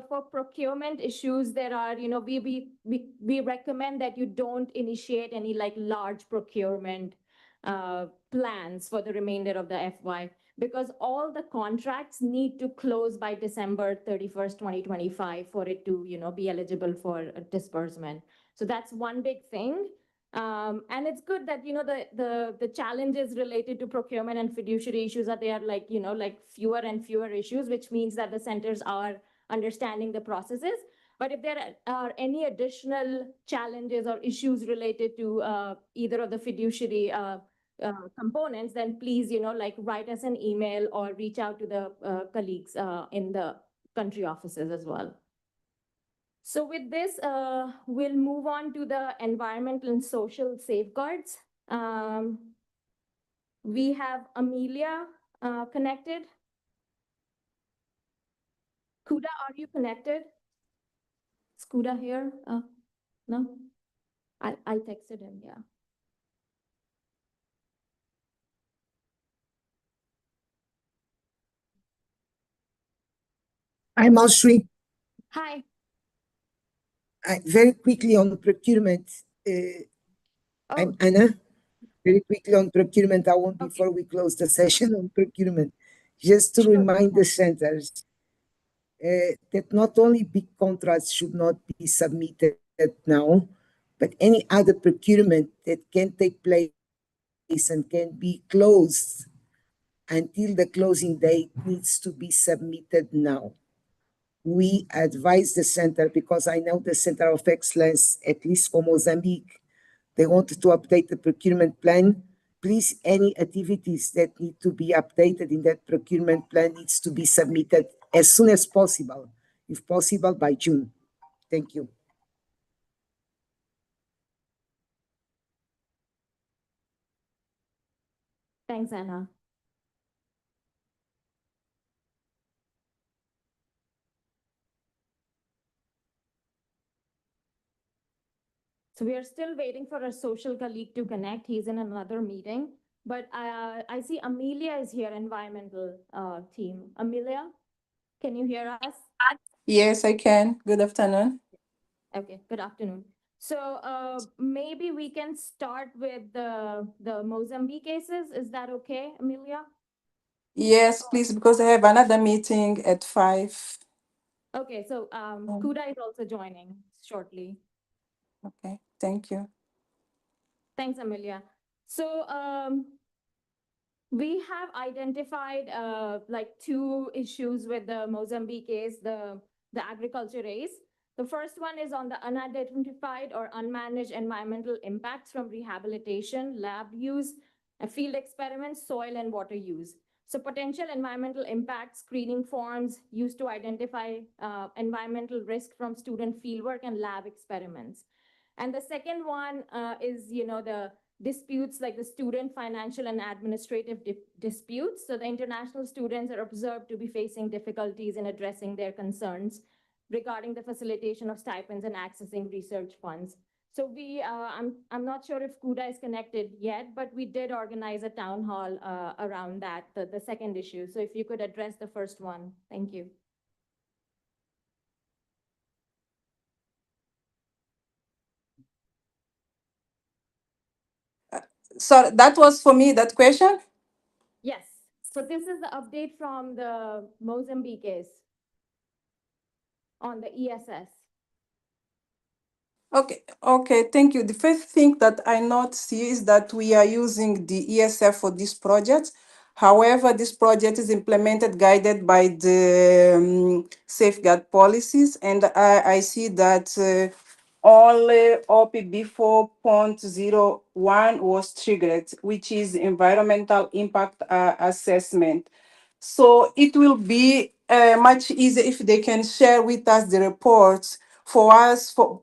for procurement issues, there are, we recommend that you don't initiate any like large procurement plans for the remainder of the FY, because all the contracts need to close by December 31st, 2025 for it to, be eligible for a disbursement. So that's one big thing. And it's good that, the challenges related to procurement and fiduciary issues are there, like, like fewer and fewer issues, which means that the centers are understanding the processes. But if there are any additional challenges or issues related to either of the fiduciary components, then please, write us an email or reach out to the colleagues in the country offices as well. So with this, we'll move on to the environmental and social safeguards. We have Amelia connected. Kuda, are you connected? Is Kuda here? No? I texted him, yeah. Hi, Malshri. Hi. Very quickly on procurement. I'm Anna. Very quickly on procurement, I want before we close the session on procurement, just to remind the centers that not only big contracts should not be submitted now, But any other procurement that can take place and can be closed until the closing date needs to be submitted now. We advise the center, because I know the Center of Excellence, at least for Mozambique, they wanted to update the procurement plan. Please, any activities that need to be updated in that procurement plan needs to be submitted as soon as possible, if possible by June. Thank you. Thanks, Anna. So we are still waiting for our social colleague to connect. He's in another meeting. But I see Amelia is here, environmental team. Amelia, can you hear us? Yes, I can. Good afternoon. Okay, good afternoon. So maybe we can start with the Mozambique cases. Is that okay, Amelia? Yes, please, because I have another meeting at 5. Okay, so Kuda is also joining shortly. Okay, thank you. Thanks, Amelia. So we have identified like two issues with the Mozambique case, the agriculture race. The first one is on the unidentified or unmanaged environmental impacts from rehabilitation, lab use, field experiments, soil and water use. So potential environmental impact screening forms used to identify environmental risk from student fieldwork and lab experiments. And the second one is, the disputes like the student financial and administrative disputes. So the international students are observed to be facing difficulties in addressing their concerns regarding the facilitation of stipends and accessing research funds. So I'm not sure if Kuda is connected yet, but we did organize a town hall around that, the second issue. So if you could address the first one, thank you. So that was for me, that question? Yes. So this is the update from the Mozambique case on the ESS. Okay, thank you. The first thing that I notice here is that we are using the ESF for this project. However, this project is implemented guided by the safeguard policies, and I see that only OPB 4.01 was triggered, which is environmental impact assessment. So it will be much easier if they can share with us the reports for us to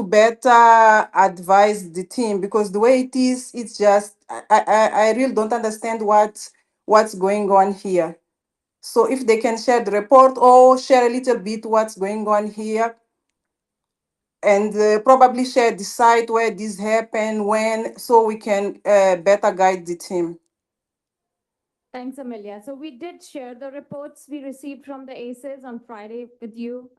better advise the team, because the way it is, it's just I really don't understand what's going on here. So if they can share the report or share a little bit what's going on here, and probably share the site where this happened, when, so we can better guide the team. Thanks, Amelia. So we did share the reports we received from the ACEs on Friday with you.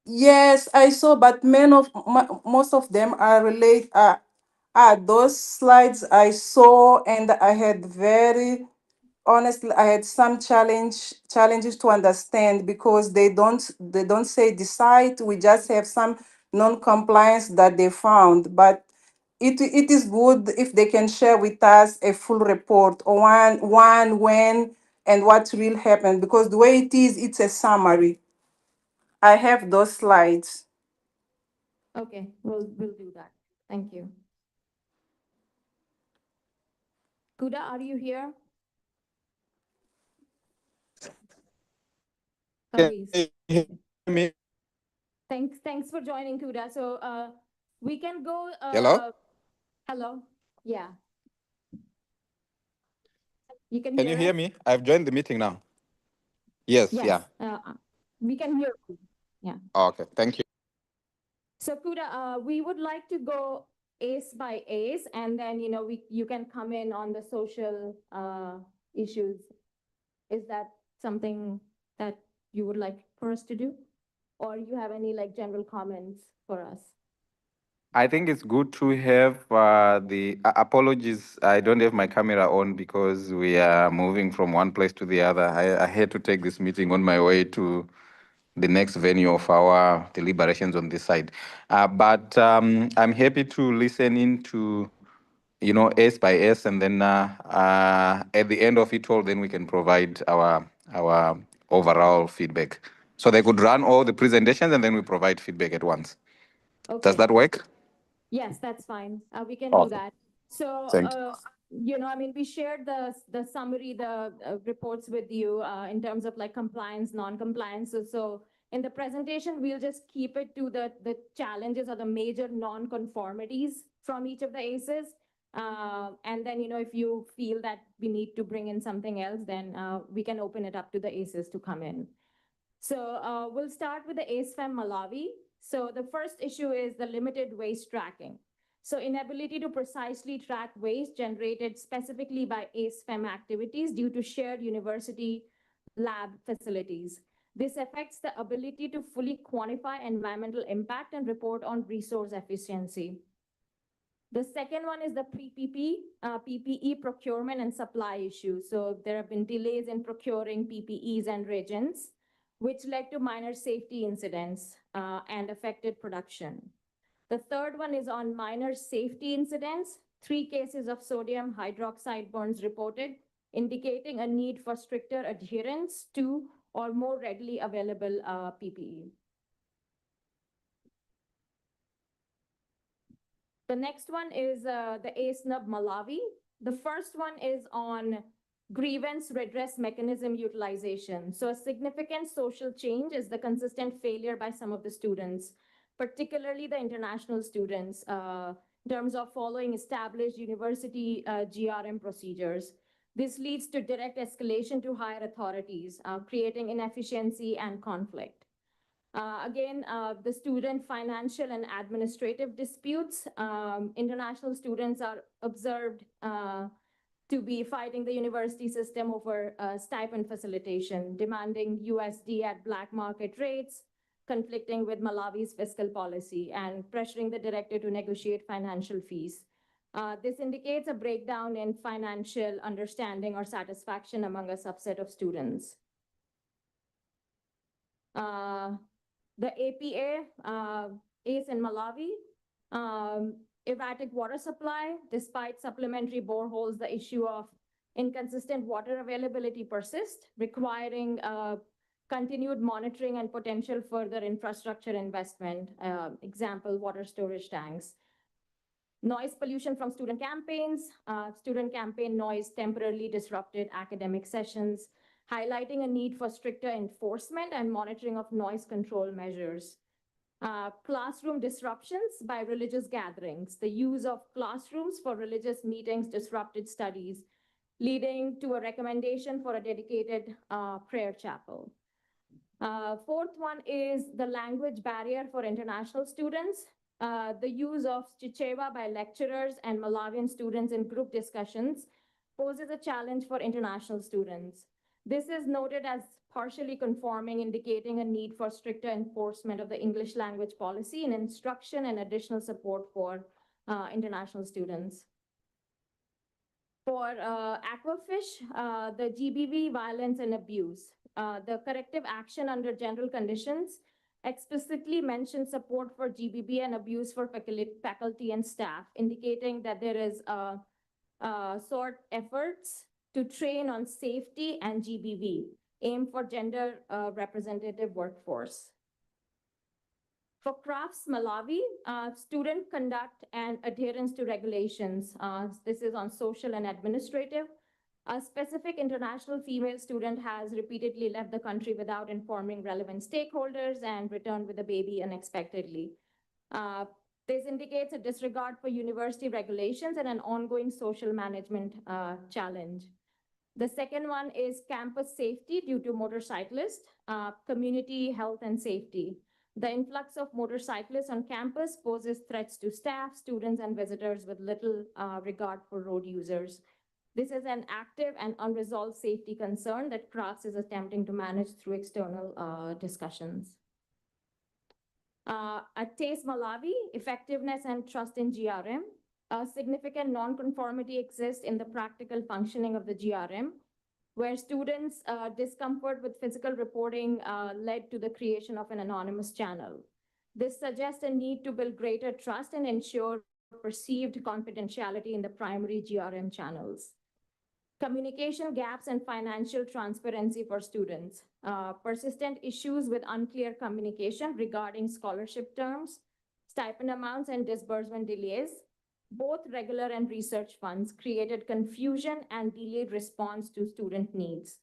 Yes, I saw, but most of them are related. Those slides I saw, and I had honestly, I had some challenges to understand, because they don't say the site. We just have some non-compliance that they found, but it is good if they can share with us a full report on when and what will happen, because the way it is, it's a summary. I have those slides. Okay, we'll do that. Thank you. Kuda, are you here? Thanks for joining, Kuda. So we can go. Hello? Hello. Yeah. You can Can you hear me? I've joined the meeting now. Yes, yeah. We can hear you. Yeah. Okay, thank you. So Kuda, we would like to go ACE by ACE, and then you can come in on the social issues. Is that something that you would like for us to do, or you have any like general comments for us? I think it's good to have the apologies. I don't have my camera on because we are moving from one place to the other. I had to take this meeting on my way to the next venue of our deliberations on this side. But I'm happy to listen into, S by S, and then at the end of it all, then we can provide our overall feedback. So they could run all the presentations, and then we provide feedback at once. Does Okay. that work? Yes, that's fine. We can do Awesome. that. So, Thank I mean, we shared the summary, the reports with you in terms of like compliance, non-compliance. So in the presentation, we'll just keep it to the challenges or the major non-conformities from each of the ACEs. And then, if you feel that we need to bring in something else, then we can open it up to the ACEs to come in. So we'll start with the ACEFEM Malawi. So the first issue is the limited waste tracking. So inability to precisely track waste generated specifically by ACEFEM activities due to shared university lab facilities. This affects the ability to fully quantify environmental impact and report on resource efficiency. The second one is the PPE procurement and supply issue. So there have been delays in procuring PPEs and reagents, which led to minor safety incidents and affected production. The third one is on minor safety incidents. 3 cases of sodium hydroxide burns reported, indicating a need for stricter adherence to or more readily available PPE. The next one is the ACENUB Malawi. The first one is on grievance redress mechanism utilization. So a significant social change is the consistent failure by some of the students, particularly the international students, in terms of following established university GRM procedures. This leads to direct escalation to higher authorities, creating inefficiency and conflict. Again, the student financial and administrative disputes, international students are observed to be fighting the university system over stipend facilitation, demanding USD at black market rates, conflicting with Malawi's fiscal policy, and pressuring the director to negotiate financial fees. This indicates a breakdown in financial understanding or satisfaction among a subset of students. The APA, ACE in Malawi, erratic water supply. Despite supplementary boreholes, the issue of inconsistent water availability persists, requiring continued monitoring and potential further infrastructure investment. Example, water storage tanks. Noise pollution from student campaigns. Student campaign noise temporarily disrupted academic sessions, highlighting a need for stricter enforcement and monitoring of noise control measures. Classroom disruptions by religious gatherings. The use of classrooms for religious meetings disrupted studies, leading to a recommendation for a dedicated prayer chapel. Fourth one is the language barrier for international students. The use of Chichewa by lecturers and Malawian students in group discussions poses a challenge for international students. This is noted as partially conforming, indicating a need for stricter enforcement of the English language policy in instruction and additional support for international students. For Aquafish, the GBV violence and abuse, the corrective action under general conditions explicitly mentions support for GBB and abuse for faculty and staff, indicating that there is sort efforts to train on safety and GBV, aim for gender representative workforce. For Crafts Malawi, student conduct and adherence to regulations. This is on social and administrative. A specific international female student has repeatedly left the country without informing relevant stakeholders and returned with a baby unexpectedly. This indicates a disregard for university regulations and an ongoing social management challenge. The second one is campus safety due to motorcyclists, community health and safety. The influx of motorcyclists on campus poses threats to staff, students, and visitors with little regard for road users. This is an active and unresolved safety concern that Crafts is attempting to manage through external discussions. At TASE Malawi, effectiveness and trust in GRM. A significant non-conformity exists in the practical functioning of the GRM. where students' discomfort with physical reporting led to the creation of an anonymous channel. This suggests a need to build greater trust and ensure perceived confidentiality in the primary GRM channels. Communication gaps and financial transparency for students. Persistent issues with unclear communication regarding scholarship terms, stipend amounts, and disbursement delays. Both regular and research funds created confusion and delayed response to student needs.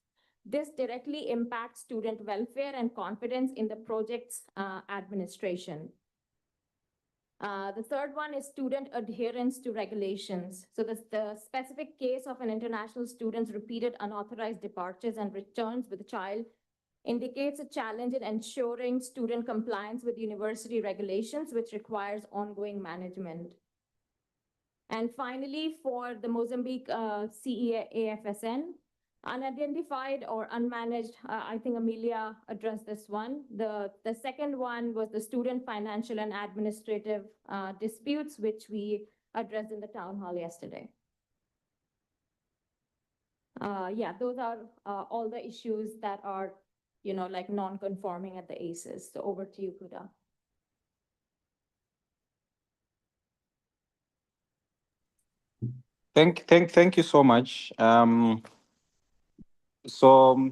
This directly impacts student welfare and confidence in the project's administration. The third one is student adherence to regulations. So the specific case of an international student's repeated unauthorized departures and returns with a child indicates a challenge in ensuring student compliance with university regulations, which requires ongoing management. And finally, for the Mozambique CEAFSN, unidentified or unmanaged, I think Amelia addressed this one. The second one was the student financial and administrative disputes, which we addressed in the town hall yesterday. Yeah, those are all the issues that are, like non-conforming at the ACES. So over to you, Kuda. Thank you so much. So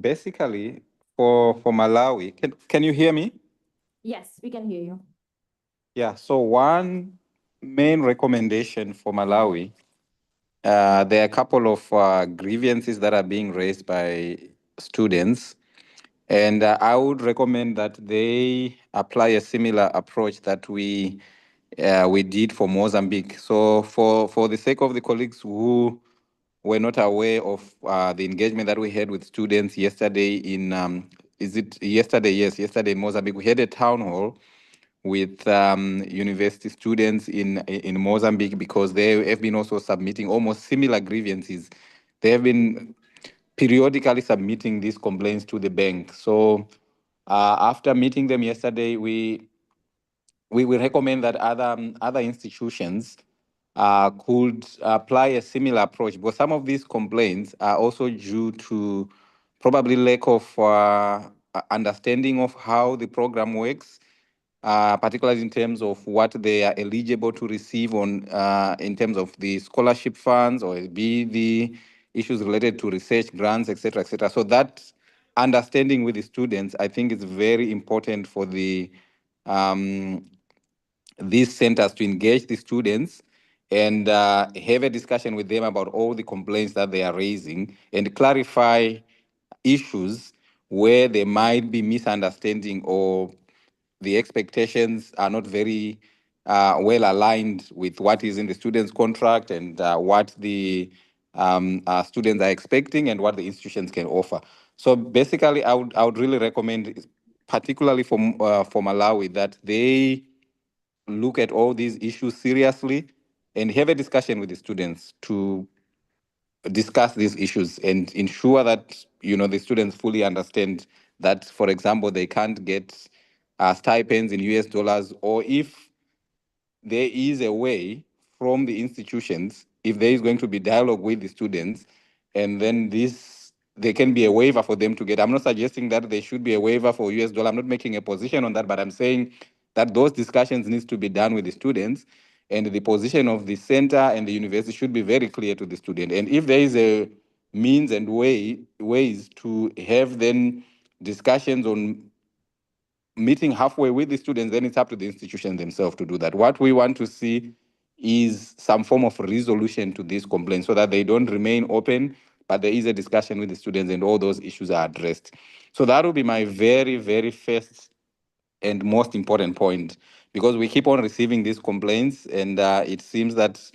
basically, for Malawi, can you hear me? Yes, we can hear you. Yeah. So one main recommendation for Malawi, there are a couple of grievances that are being raised by students, and I would recommend that they apply a similar approach that we did for Mozambique. So for the sake of the colleagues who were not aware of the engagement that we had with students yesterday is it yesterday? Yes, yesterday in Mozambique, we had a town hall with university students in Mozambique because they have been also submitting almost similar grievances. They have been periodically submitting these complaints to the bank. So after meeting them yesterday, we recommend that other institutions could apply a similar approach, but some of these complaints are also due to probably lack of understanding of how the program works, particularly in terms of what they are eligible to receive in terms of the scholarship funds, or be the issues related to research grants, etc., etc. So that understanding with the students, I think, is very important for these centers to engage the students and have a discussion with them about all the complaints that they are raising and clarify issues where there might be misunderstanding or the expectations are not very well aligned with what is in the student's contract and what the students are expecting and what the institutions can offer. So basically, I would really recommend, particularly for Malawi, that they look at all these issues seriously and have a discussion with the students to discuss these issues and ensure that the students fully understand that, for example, they can't get stipends in US dollars, or if there is a way from the institutions, if there is going to be dialogue with the students, and then there can be a waiver for them to get. I'm not suggesting that there should be a waiver for US dollar. I'm not making a position on that, but I'm saying that those discussions needs to be done with the students, and the position of the center and the university should be very clear to the student. And if there is a means and ways to have then discussions on meeting halfway with the students, then it's up to the institution themselves to do that. What we want to see is some form of resolution to these complaints so that they don't remain open, but there is a discussion with the students and all those issues are addressed. So that will be my very, very first and most important point, because we keep on receiving these complaints and it seems that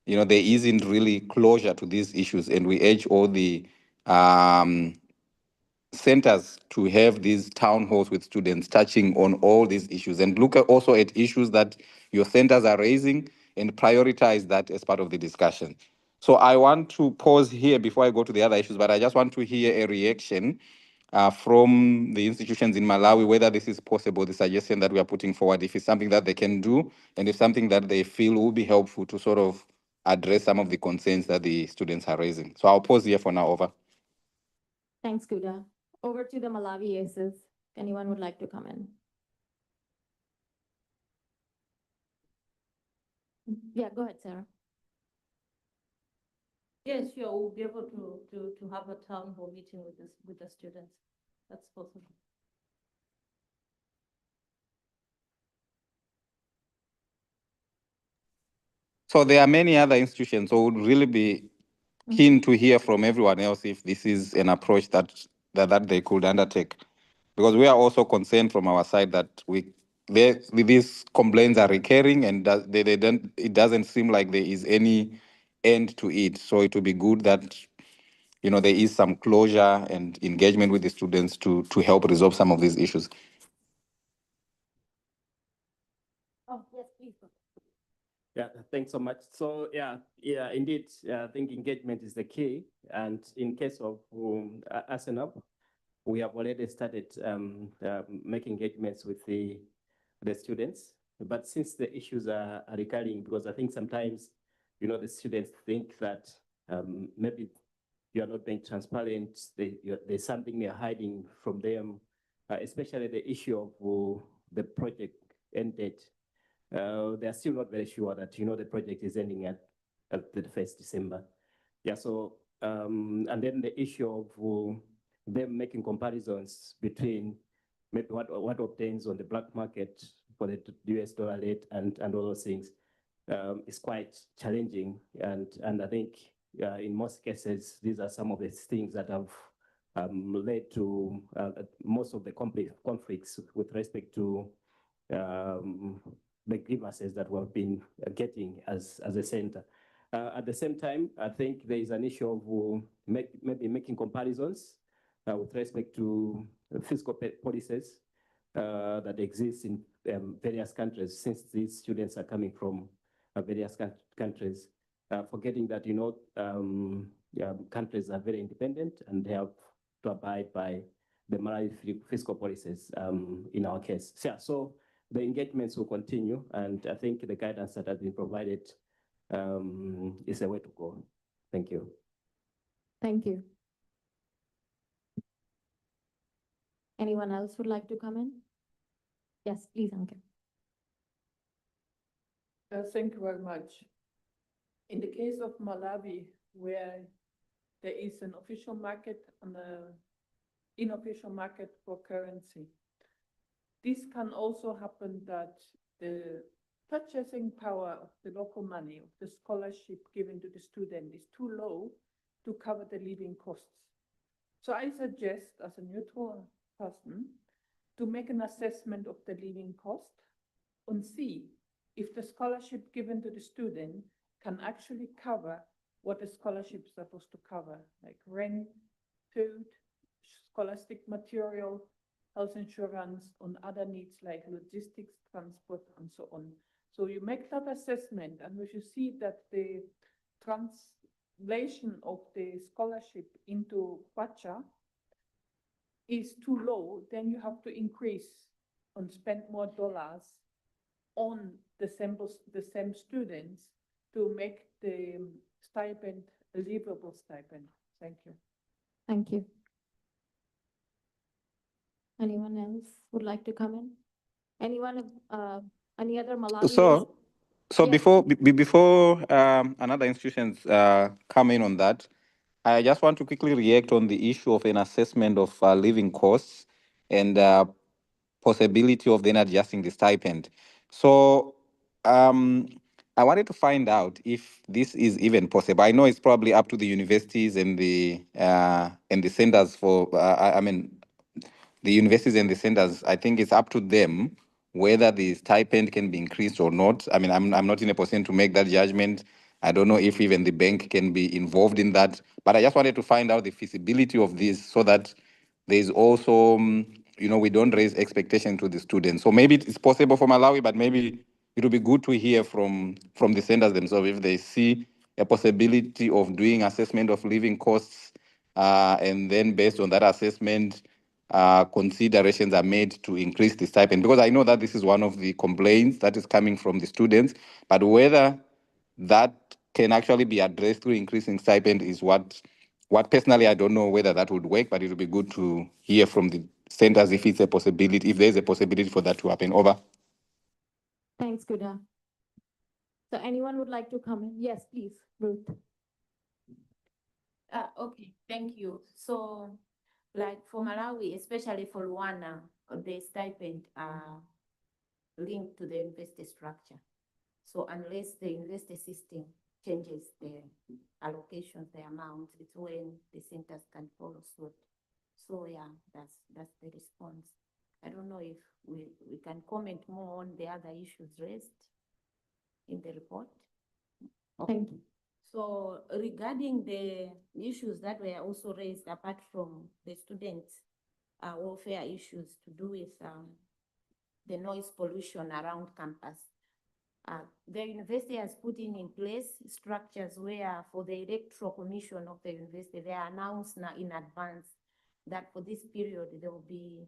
there isn't really closure to these issues, and we urge all the centers to have these town halls with students touching on all these issues, and look also at issues that your centers are raising and prioritize that as part of the discussion. So I want to pause here before I go to the other issues, but I just want to hear a reaction from the institutions in Malawi, whether this is possible, the suggestion that we are putting forward, if it's something that they can do, and if something that they feel will be helpful to sort of address some of the concerns that the students are raising. So I'll pause here for now. Over. Thanks, Kuda. Over to the Malawi ACEs. Anyone would like to come in? Yeah, go ahead, Sarah. Yes, sure, we'll be able to have a town hall meeting with the students. That's possible. So there are many other institutions, so would really be keen to hear from everyone else if this is an approach that they could undertake, because we are also concerned from our side that these complaints are recurring and it doesn't seem like there is any end to it. So it would be good that there is some closure and engagement with the students to help resolve some of these issues. Oh, yes, please. Yeah, thanks so much. So yeah, indeed, I think engagement is the key. And in case of ASENOP, we have already started making engagements with the students. But since the issues are recurring, because I think sometimes, the students think that maybe you are not being transparent, there's something they're hiding from them, especially the issue of the project end date. They're still not very sure that, the project is ending at the 1st December. Yeah, so, and then the issue of them making comparisons between maybe what obtains on the black market for the US dollar rate and all those things is quite challenging. And I think in most cases, these are some of the things that have led to most of the conflicts with respect to the grievances that we've been getting as a center. At the same time, I think there is an issue of maybe making comparisons with respect to fiscal policies that exist in various countries, since these students are coming from various countries, forgetting that, countries are very independent and they have to abide by the Malawi fiscal policies in our case. So the engagements will continue, and I think the guidance that has been provided is a way to go. Thank you. Thank you. Anyone else would like to come in? Yes, please, Anke. Thank you very much. In the case of Malawi, where there is an official market and an unofficial market for currency, this can also happen that the purchasing power of the local money, of the scholarship given to the student, is too low to cover the living costs. So I suggest, as a neutral person, to make an assessment of the living cost and see if the scholarship given to the student can actually cover what the scholarship is supposed to cover, like rent, food, scholastic material, health insurance, and other needs like logistics, transport, and so on. So you make that assessment, and if you see that the translation of the scholarship into kwacha is too low, then you have to increase and spend more dollars on the same students to make the stipend a livable stipend. Thank you. Thank you. Anyone else would like to come in? Anyone, any other Malawi? So Yes. before another institutions come in on that, I just want to quickly react on the issue of an assessment of living costs and possibility of then adjusting the stipend. So I wanted to find out if this is even possible. I know it's probably up to the universities and the centers for. The universities and the centers. I think it's up to them whether the stipend can be increased or not. I mean, I'm not in a position to make that judgment. I don't know if even the bank can be involved in that. But I just wanted to find out the feasibility of this so that there is also, we don't raise expectation to the students. So maybe it's possible for Malawi, but maybe it would be good to hear from the centers themselves if they see a possibility of doing assessment of living costs, and then based on that assessment, considerations are made to increase the stipend. Because I know that this is one of the complaints that is coming from the students, but whether that can actually be addressed through increasing stipend is what personally I don't know whether that would work, but it would be good to hear from the centers if it's a possibility, if there's a possibility for that to happen. Over. Thanks, Kuda. So anyone would like to comment? Yes, please, Ruth. Okay, thank you. So, like for Malawi, especially for Luana, the stipend are linked to the university structure. So unless the university system changes the allocations, the amounts, it's when the centers can follow suit. So yeah, that's the response. I don't know if we can comment more on the other issues raised in the report. Thank you. So regarding the issues that were also raised apart from the students' welfare issues to do with the noise pollution around campus, the university has put in place structures where for the electoral commission of the university, they announced now in advance that for this period, there will be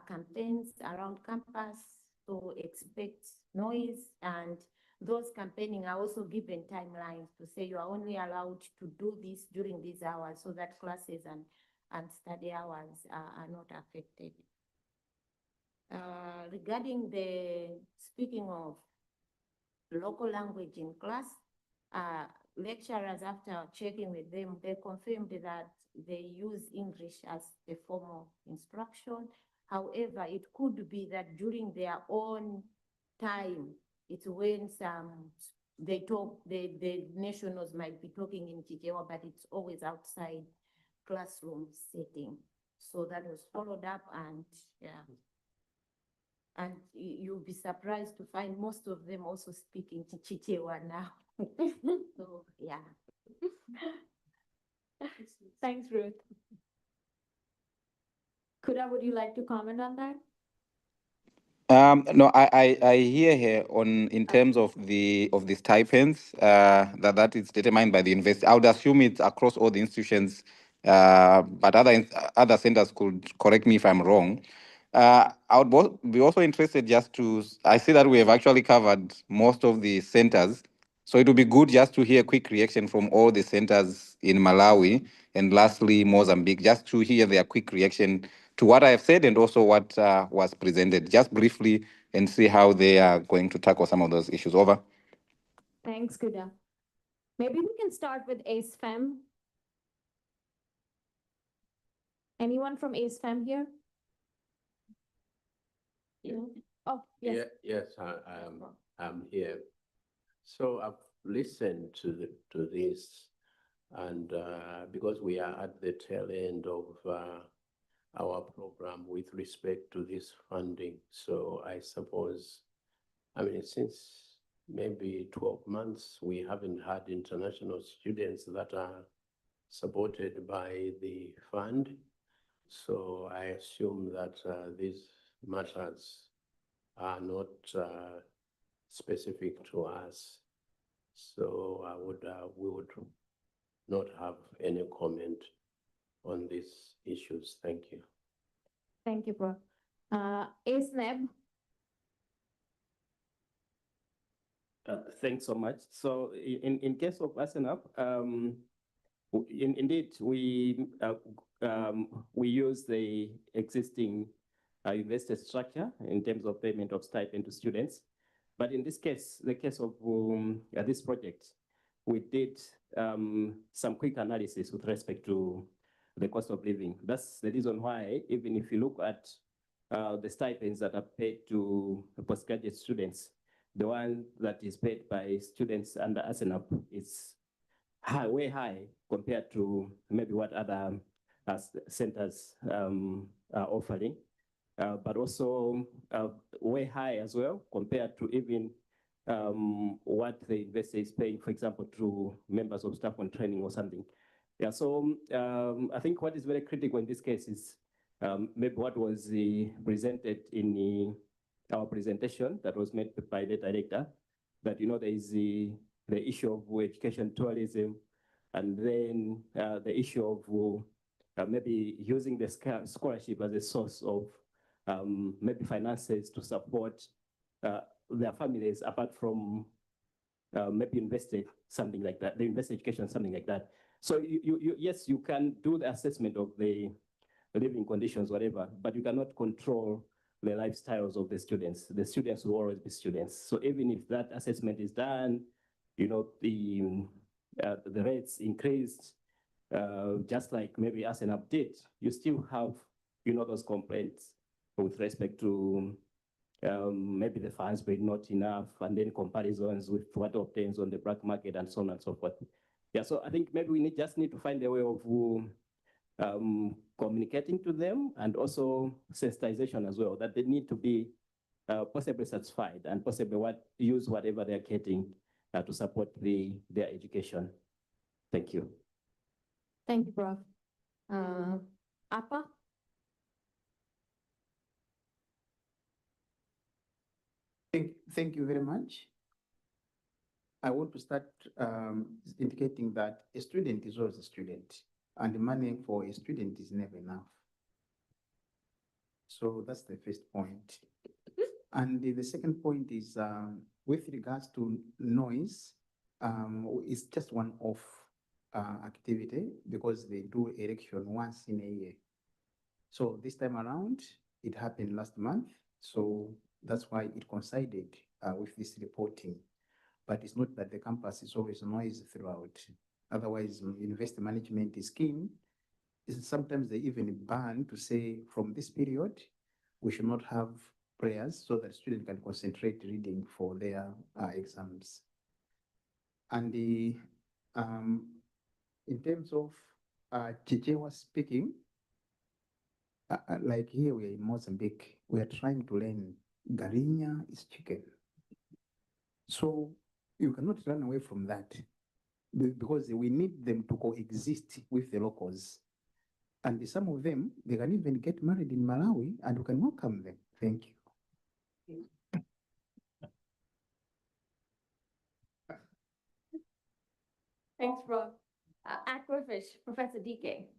campaigns around campus, so expect noise, and those campaigning are also given timelines to say you are only allowed to do this during these hours so that classes and study hours are not affected. Regarding the speaking of local language in class, lecturers, after checking with them, they confirmed that they use English as a form of instruction. However, it could be that during their own time, it's when they talk, the nationals might be talking in Chichewa, but it's always outside classroom setting. So that was followed up, and yeah. And you'll be surprised to find most of them also speaking Chichewa now. So yeah. Thanks, Ruth. Kuda, would you like to comment on that? No, I hear here on in terms of the stipends that is determined by the university. I would assume it's across all the institutions, but other centers could correct me if I'm wrong. I would be also interested just to. I see that we have actually covered most of the centers, so it would be good just to hear a quick reaction from all the centers in Malawi, and lastly Mozambique, just to hear their quick reaction to what I have said and also what was presented, just briefly, and see how they are going to tackle some of those issues. Over. Thanks, Kuda. Maybe we can start with ACEFEM. Anyone from ACEFEM here? Yeah. Oh, yes. Yes, I'm here. So I've listened to this, and because we are at the tail end of our program with respect to this funding, so I suppose, I mean, since maybe 12 months, we haven't had international students that are supported by the fund. So I assume that these matters are not specific to us. So we would not have any comment on these issues. Thank you. Thank you, bro. ACENEB. Thanks so much. So in case of ASENAP, indeed, we use the existing invested structure in terms of payment of stipend to students. But in this case, the case of this project, we did some quick analysis with respect to the cost of living. That's the reason why, even if you look at the stipends that are paid to postgraduate students, the one that is paid by students under ASENAP is way high compared to maybe what other centers are offering, but also way high as well compared to even what the investor is paying, for example, to members of staff on training or something. Yeah, so I think what is very critical in this case is maybe what was presented in our presentation that was made by the director, that, you know, there is the issue of education tourism, and then the issue of maybe using the scholarship as a source of maybe finances to support their families apart from maybe university, something like that, the university education, something like that. So yes, you can do the assessment of the living conditions, whatever, but you cannot control the lifestyles of the students. The students will always be students. So even if that assessment is done, you know, the rates increased, just like maybe as an update, you still have, you know, those complaints with respect to maybe the funds were not enough, and then comparisons with what obtains on the black market and so on and so forth. Yeah, so I think maybe we just need to find a way of communicating to them, and also sensitization as well, that they need to be possibly satisfied and possibly use whatever they're getting to support their education. Thank you. Thank you, Prof. Appa? Thank you very much. I want to start indicating that a student is always a student, and the money for a student is never enough. So that's the first point. And the second point is with regards to noise, it's just one off activity because they do election once in a year. So this time around, it happened last month. So that's why it coincided with this reporting. But it's not that the campus is always noisy throughout. Otherwise, university management is keen. Sometimes they even ban to say from this period, we should not have prayers so that students can concentrate reading for their exams. And in terms of Chichewa speaking, like here we are in Mozambique, we are trying to learn Garinya is chicken. So you cannot run away from that because we need them to coexist with the locals. And some of them, they can even get married in Malawi and we can welcome them. Thank you. Thanks, Prof. Aquafish, Professor DK.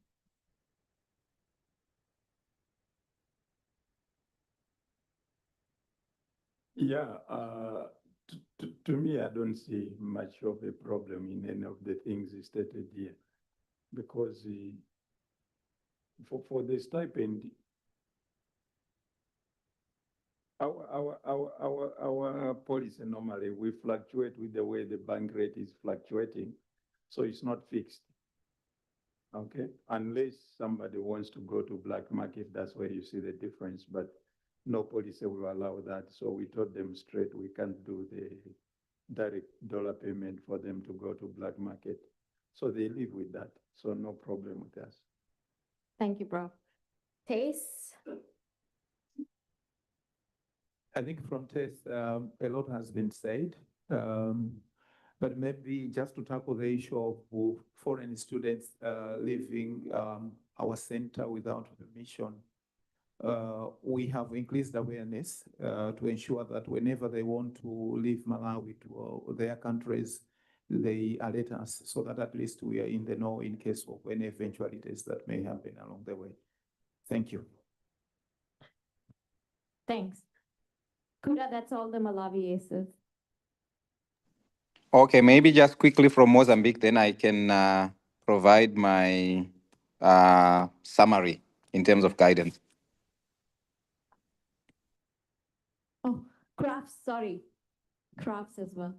Yeah, to me, I don't see much of a problem in any of the things stated here, because for the stipend, our policy normally, we fluctuate with the way the bank rate is fluctuating, so it's not fixed. Okay, unless somebody wants to go to black market, that's where you see the difference, but no policy will allow that. So we told them straight, we can't do the direct dollar payment for them to go to black market. So they live with that. So no problem with us. Thank you, Prof. Tace? I think from Tace, a lot has been said. But maybe just to tackle the issue of foreign students leaving our center without permission. We have increased awareness to ensure that whenever they want to leave Malawi to their countries, they alert us so that at least we are in the know in case of any eventualities that may happen along the way. Thank you. Thanks. Kuda, that's all the Malawi ACEs. Okay, maybe just quickly from Mozambique, then I can provide my summary in terms of guidance. Oh, crafts, sorry. Crafts as well.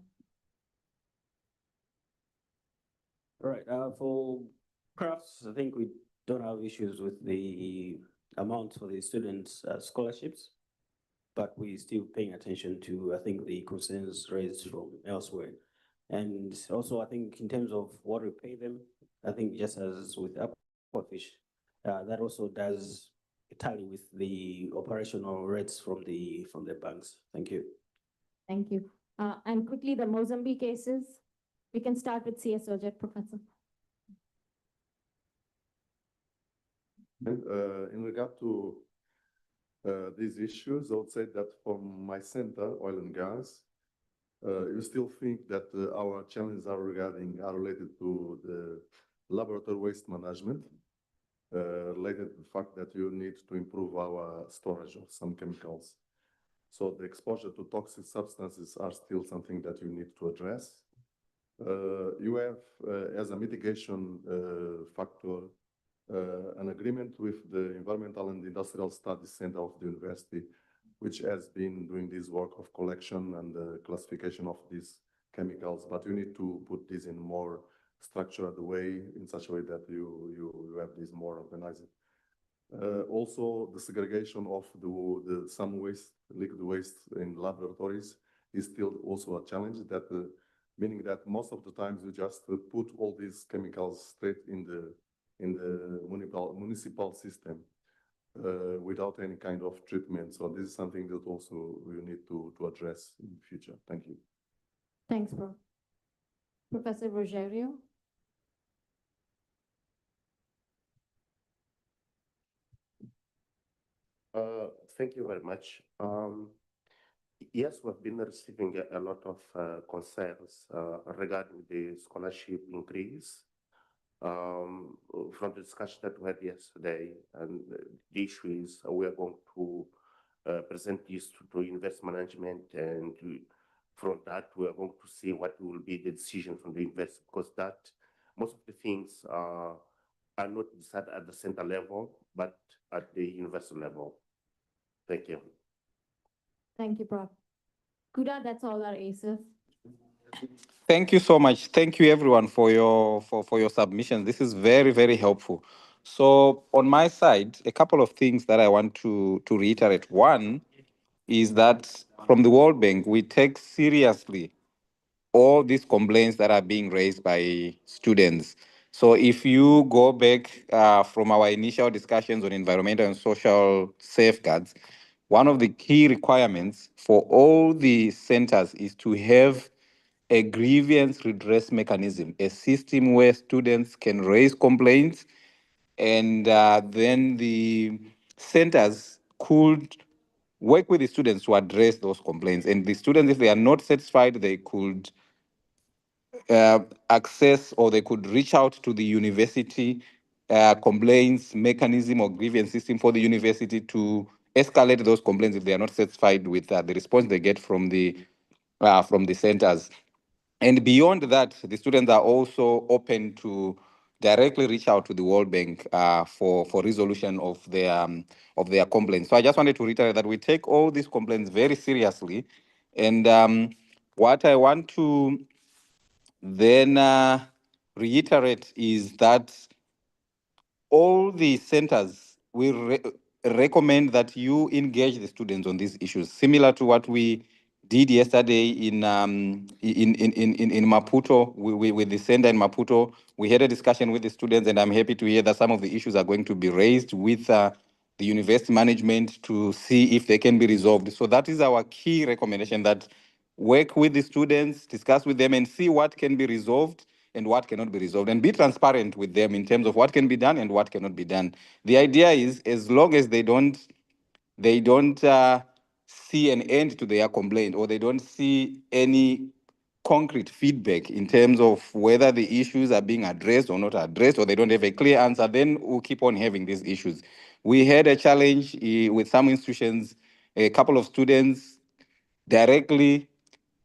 All right, for crafts, I think we don't have issues with the amount for the students' scholarships, but we're still paying attention to, I think, the concerns raised from elsewhere. And also, I think in terms of what we pay them, I think just as with Aquafish, that also does tally with the operational rates from the banks. Thank you. Thank you. And quickly, the Mozambique cases. We can start with CS Ojed, Professor. In regard to these issues, I would say that from my center, oil and gas, you still think that our challenges are related to the laboratory waste management, related to the fact that you need to improve our storage of some chemicals. So the exposure to toxic substances are still something that you need to address. You have as a mitigation factor an agreement with the Environmental and Industrial Studies Center of the university, which has been doing this work of collection and classification of these chemicals, but you need to put this in more structured way, in such a way that you have this more organized. Also, the segregation of the some waste, liquid waste in laboratories is still also a challenge, that meaning that most of the times you just put all these chemicals straight in the municipal system without any kind of treatment. So this is something that also we need to address in the future. Thank you. Thanks, Bro. Professor Rogério? Thank you very much. Yes, we've been receiving a lot of concerns regarding the scholarship increase from the discussion that we had yesterday. And the issue is we are going to present this to investment management, and from that we are going to see what will be the decision from the investor, because that most of the things are not decided at the center level, but at the university level. Thank you. Thank you, Prof. Kuda, that's all our ACEs. Thank you so much. Thank you everyone for your submissions. This is very, very helpful. So on my side, a couple of things that I want to reiterate. One is that from the World Bank, we take seriously all these complaints that are being raised by students. So if you go back from our initial discussions on environmental and social safeguards, one of the key requirements for all the centers is to have a grievance redress mechanism, a system where students can raise complaints, and then the centers could work with the students to address those complaints. And the students, if they are not satisfied, they could access, or they could reach out to the university complaints mechanism or grievance system for the university to escalate those complaints if they are not satisfied with the response they get from the centers. And beyond that, the students are also open to directly reach out to the World Bank for resolution of their complaints. So I just wanted to reiterate that we take all these complaints very seriously. And what I want to then reiterate is that all the centers will recommend that you engage the students on these issues, similar to what we did yesterday in Maputo with the center in Maputo. We had a discussion with the students, and I'm happy to hear that some of the issues are going to be raised with the university management to see if they can be resolved. So that is our key recommendation, that work with the students, discuss with them, and see what can be resolved and what cannot be resolved, and be transparent with them in terms of what can be done and what cannot be done. The idea is, as long as they don't see an end to their complaint, or they don't see any concrete feedback in terms of whether the issues are being addressed or not addressed, or they don't have a clear answer, then we'll keep on having these issues. We had a challenge with some institutions, a couple of students directly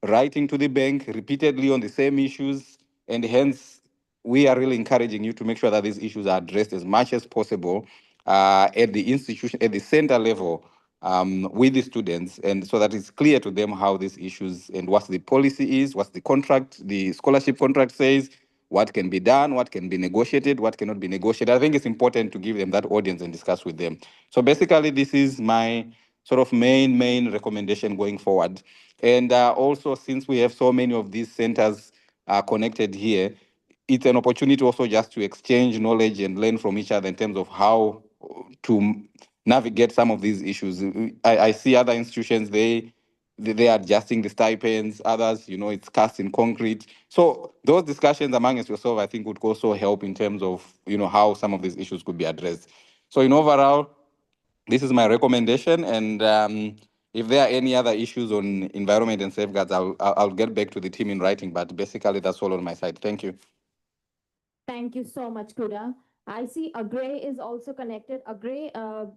writing to the bank repeatedly on the same issues, and hence we are really encouraging you to make sure that these issues are addressed as much as possible at the institution, at the center level, with the students, and so that it's clear to them how these issues and what the policy is, what the contract, the scholarship contract says, what can be done, what can be negotiated, what cannot be negotiated. I think it's important to give them that audience and discuss with them. So basically, this is my sort of main recommendation going forward. And also, since we have so many of these centers connected here, it's an opportunity also just to exchange knowledge and learn from each other in terms of how to navigate some of these issues. I see other institutions, they are adjusting the stipends, others, it's cast in concrete. So those discussions amongst yourself, I think, would also help in terms of, how some of these issues could be addressed. So in overall, this is my recommendation, and if there are any other issues on environment and safeguards, I'll get back to the team in writing, but basically that's all on my side. Thank you. Thank you so much, Kuda. I see Agray is also connected. Agray,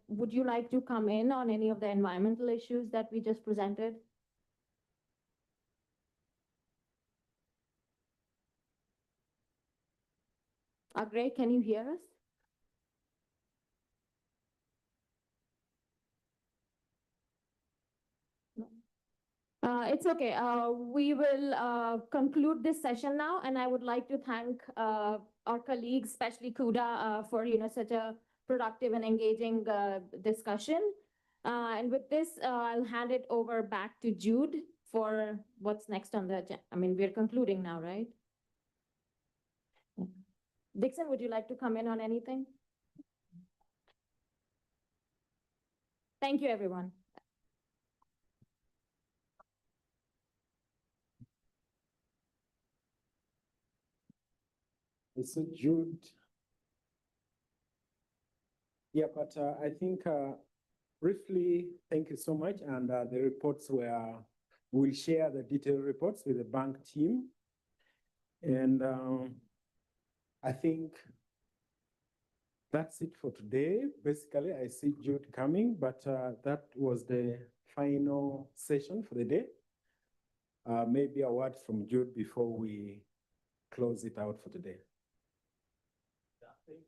would you like to come in on any of the environmental issues that we just presented? Great, can you hear us? It's okay. We will conclude this session now, and I would like to thank our colleagues, especially Kuda, for such a productive and engaging discussion. And with this, I'll hand it over back to Jude for what's next on the agenda. I mean, we're concluding now, right? Dixon, would you like to come in on anything? Thank you, everyone. So Jude. Yeah, but I think briefly, thank you so much. And the reports we'll share the detailed reports with the bank team. And I think that's it for today. Basically, I see Jude coming, but that was the final session for the day. Maybe a word from Jude before we close it out for today. Thank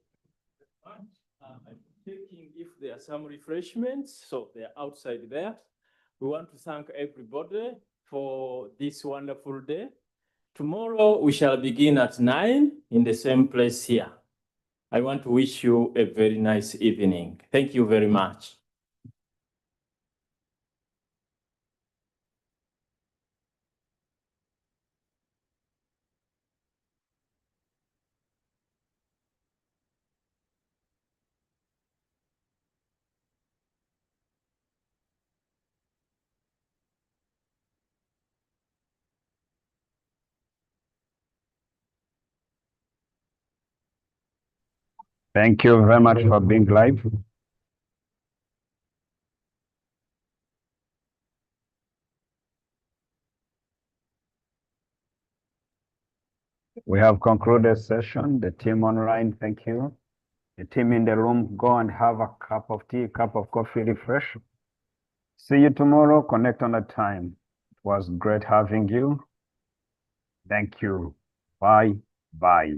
you very much. I'm checking if there are some refreshments, so they're outside there. We want to thank everybody for this wonderful day. Tomorrow we shall begin at 9 in the same place here. I want to wish you a very nice evening. Thank you very much. Thank you very much for being live. We have concluded session. The team online, thank you. The team in the room, go and have a cup of tea, cup of coffee, refresh. See you tomorrow, connect on the time. It was great having you. Thank you. Bye, bye.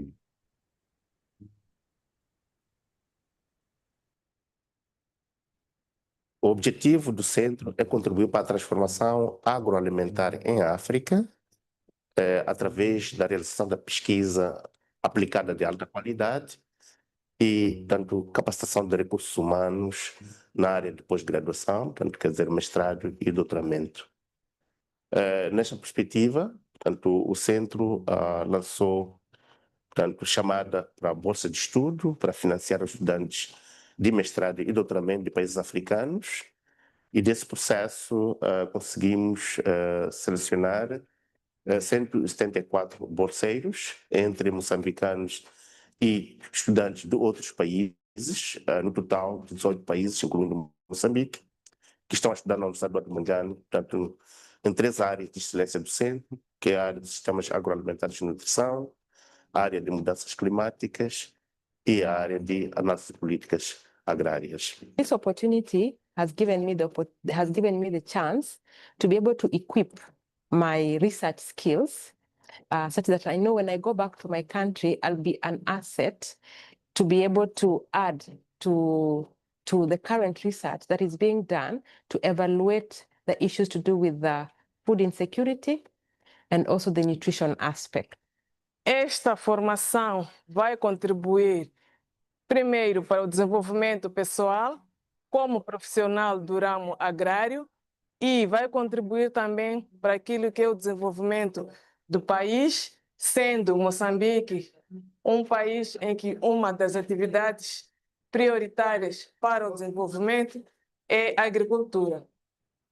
O objetivo do centro é contribuir para a transformação agroalimentar em África, através da realização da pesquisa aplicada de alta qualidade e, tanto, capacitação de recursos humanos na área de pós-graduação, tanto, quer dizer, mestrado e doutoramento. Nesta perspectiva, tanto, o centro lançou, tanto, chamada para a Bolsa de Estudo para financiar os estudantes de mestrado e doutoramento de países africanos, e desse processo conseguimos selecionar 174 bolseiros, entre moçambicanos e estudantes de outros países, no total 18 países, incluindo Moçambique, que estão a estudar na Universidade do Mandjane, portanto, em 3 áreas de excelência do centro, que é a área de sistemas agroalimentares de nutrição, a área de mudanças climáticas e a área de análise de políticas agrárias. This opportunity has given me the chance to be able to equip my research skills such that I know when I go back to my country, I'll be an asset to be able to add to the current research that is being done to evaluate the issues to do with the food insecurity and also the nutrition aspect. Esta formação vai contribuir, primeiro, para o desenvolvimento pessoal, como profissional do ramo agrário, e vai contribuir também para aquilo que é o desenvolvimento do país, sendo Moçambique um país em que uma das atividades prioritárias para o desenvolvimento é a agricultura.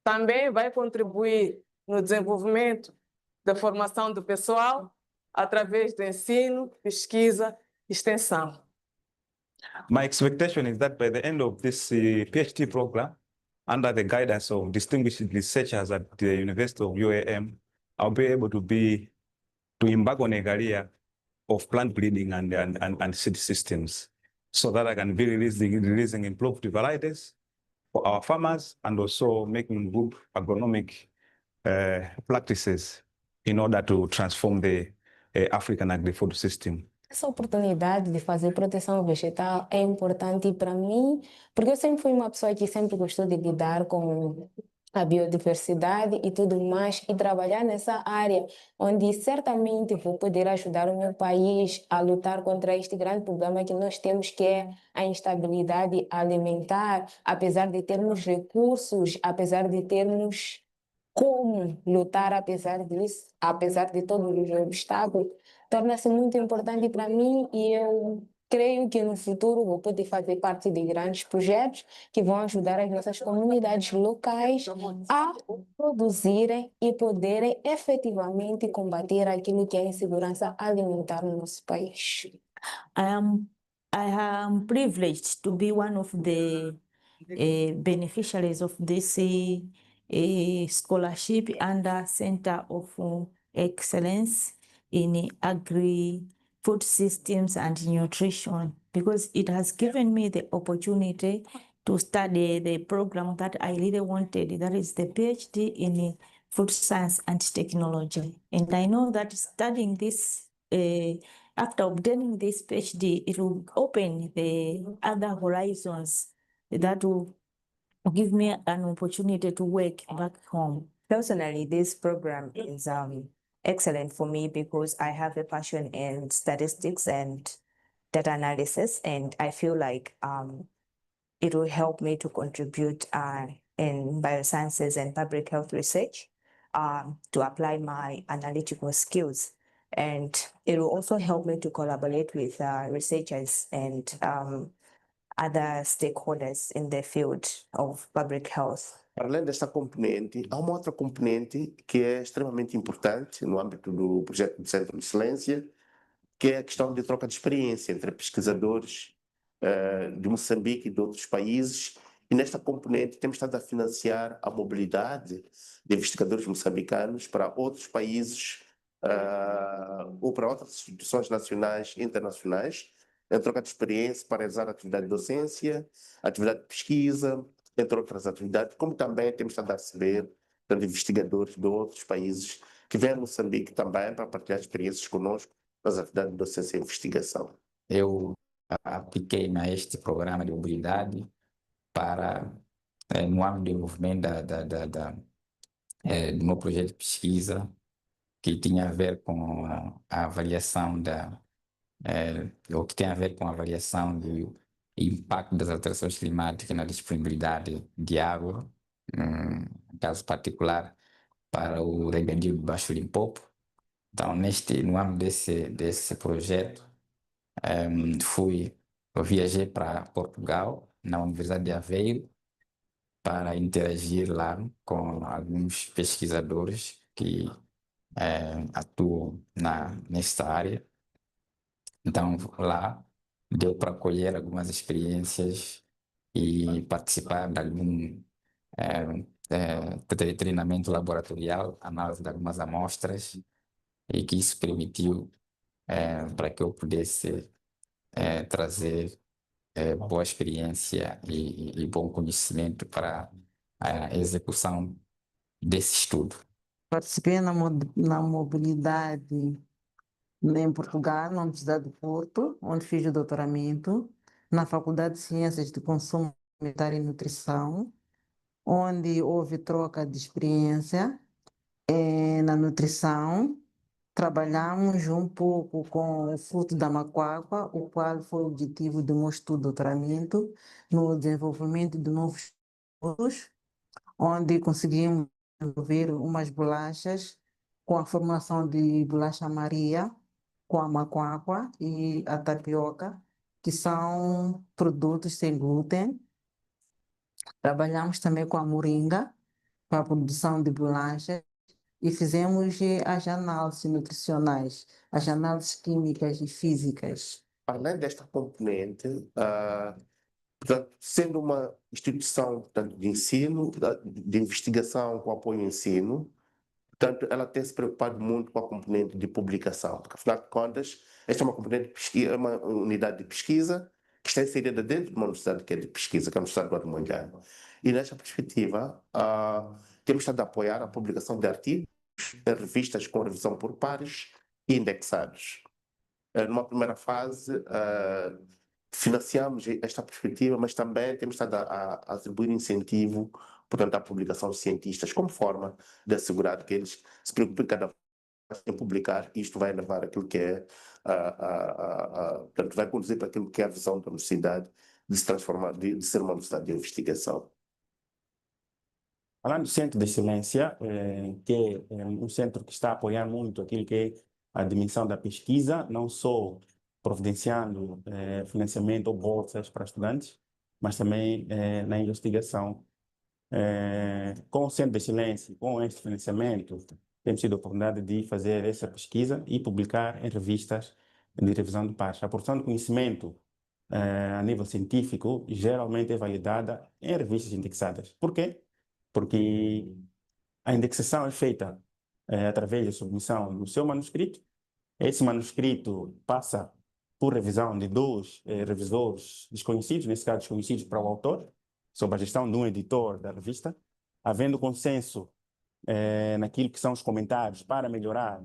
Também vai contribuir no desenvolvimento da formação do pessoal através do ensino, pesquisa e extensão. My expectation is that by the end of this PhD program, under the guidance of distinguished researchers at the University of UAM, I'll be able to embark on a career of plant breeding and seed systems, so that I can be releasing improved varieties for our farmers and also making good agronomic practices in order to transform the African agri-food system. Essa oportunidade de fazer proteção vegetal é importante para mim, porque eu sempre fui uma pessoa que sempre gostou de lidar com a biodiversidade e tudo mais, e trabalhar nessa área, onde certamente vou poder ajudar o meu país a lutar contra este grande problema que nós temos, que é a instabilidade alimentar, apesar de termos recursos, apesar de termos como lutar apesar disso, apesar de todos os obstáculos, torna-se muito importante para mim e eu creio que no futuro vou poder fazer parte de grandes projetos que vão ajudar as nossas comunidades locais a produzirem e poderem efetivamente combater aquilo que é a insegurança alimentar no nosso país. I am privileged to be one of the beneficiaries of this scholarship under Center of Excellence in Agri-Food Systems and Nutrition, because it has given me the opportunity to study the program that I really wanted, that is the PhD in Food Science and Technology. And I know that studying this, after obtaining this PhD, it will open the other horizons that will give me an opportunity to work back home. Personally, this program is excellent for me because I have a passion in statistics and data analysis, and I feel like it will help me to contribute in biosciences and public health research to apply my analytical skills. And it will also help me to collaborate with researchers and other stakeholders in the field of public health. Para além desta componente, há uma outra componente que é extremamente importante no âmbito do projeto do Centro de Excelência, que é a questão de troca de experiência entre pesquisadores de Moçambique e de outros países. E nesta componente temos estado a financiar a mobilidade de investigadores moçambicanos para outros países ou para outras instituições nacionais e internacionais, em troca de experiência para realizar atividade de docência, atividade de pesquisa, entre outras atividades, como também temos estado a receber investigadores de outros países que vêm a Moçambique também para partilhar experiências conosco nas atividades de docência e investigação. Eu apliquei-me a este programa de mobilidade para, no âmbito do desenvolvimento do meu projeto de pesquisa, que tinha a ver com a avaliação ou que tem a ver com a avaliação do impacto das alterações climáticas na disponibilidade de água, no caso particular para o regadio de Baixo Limpopo. Então, no âmbito desse projeto, eu viajei para Portugal, na Universidade de Aveiro, para interagir lá com alguns pesquisadores que atuam nesta área. Então, lá deu para colher algumas experiências e participar de algum treinamento laboratorial, análise de algumas amostras, e que isso permitiu para que eu pudesse trazer boa experiência e bom conhecimento para a execução desse estudo. Participei na mobilidade em Portugal, na Universidade do Porto, onde fiz o doutoramento, na Faculdade de Ciências de Consumo Alimentar e Nutrição, onde houve troca de experiência na nutrição. Trabalhamos um pouco com o fruto da macuapa, o qual foi o objetivo do meu estudo de doutoramento, no desenvolvimento de novos produtos, onde conseguimos desenvolver umas bolachas com a formulação de bolacha Maria, com a macuapa e a tapioca, que são produtos sem glúten. Trabalhamos também com a moringa, para a produção de bolachas, e fizemos as análises nutricionais, as análises químicas e físicas. Além desta componente, portanto, sendo uma instituição portanto, de ensino, de investigação com apoio ao ensino, portanto, ela tem se preocupado muito com a componente de publicação, porque, afinal de contas, esta é uma componente de pesquisa, uma unidade de pesquisa que está inserida dentro de uma universidade que é de pesquisa, que é a Universidade do Armandano. E, nesta perspectiva, temos estado a apoiar a publicação de artigos em revistas com revisão por pares e indexados. numa primeira fase, financiamos esta perspectiva, mas também temos estado a atribuir incentivo, portanto, à publicação de cientistas, como forma de assegurar que eles se preocupem cada vez em publicar, e isto vai levar aquilo que é, portanto, vai conduzir para aquilo que é a visão da universidade de se transformar, de ser uma universidade de investigação. Falando do Centro de Excelência, que é um centro que está a apoiar muito aquilo que é a dimensão da pesquisa, não só providenciando financiamento ou bolsas para estudantes, mas também na investigação. Com o Centro de Excelência, com este financiamento, temos tido a oportunidade de fazer essa pesquisa e publicar em revistas de revisão de pares. A porção de conhecimento a nível científico geralmente é validada em revistas indexadas. Por quê? Porque a indexação é feita através da submissão do seu manuscrito. Esse manuscrito passa por revisão de dois revisores desconhecidos, nesse caso desconhecidos para o autor, sob a gestão de um editor da revista, havendo consenso naquilo que são os comentários para melhorar,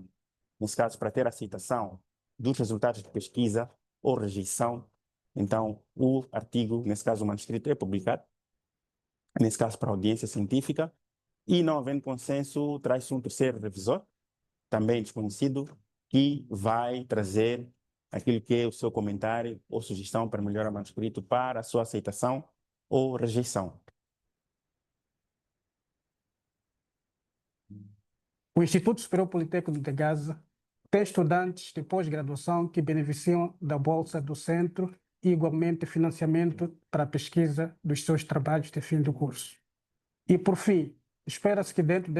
nesse caso para ter aceitação dos resultados de pesquisa ou rejeição. Então, o artigo, nesse caso o manuscrito, é publicado, nesse caso para audiência científica, e não havendo consenso, traz-se um terceiro revisor, também desconhecido, que vai trazer aquilo que é o seu comentário ou sugestão para melhorar o manuscrito para a sua aceitação ou rejeição. O Instituto Superior Politécnico de Gaza tem estudantes de pós-graduação que beneficiam da bolsa do centro e, igualmente, financiamento para a pesquisa dos seus trabalhos de fim do curso. E, por fim, espera-se que dentro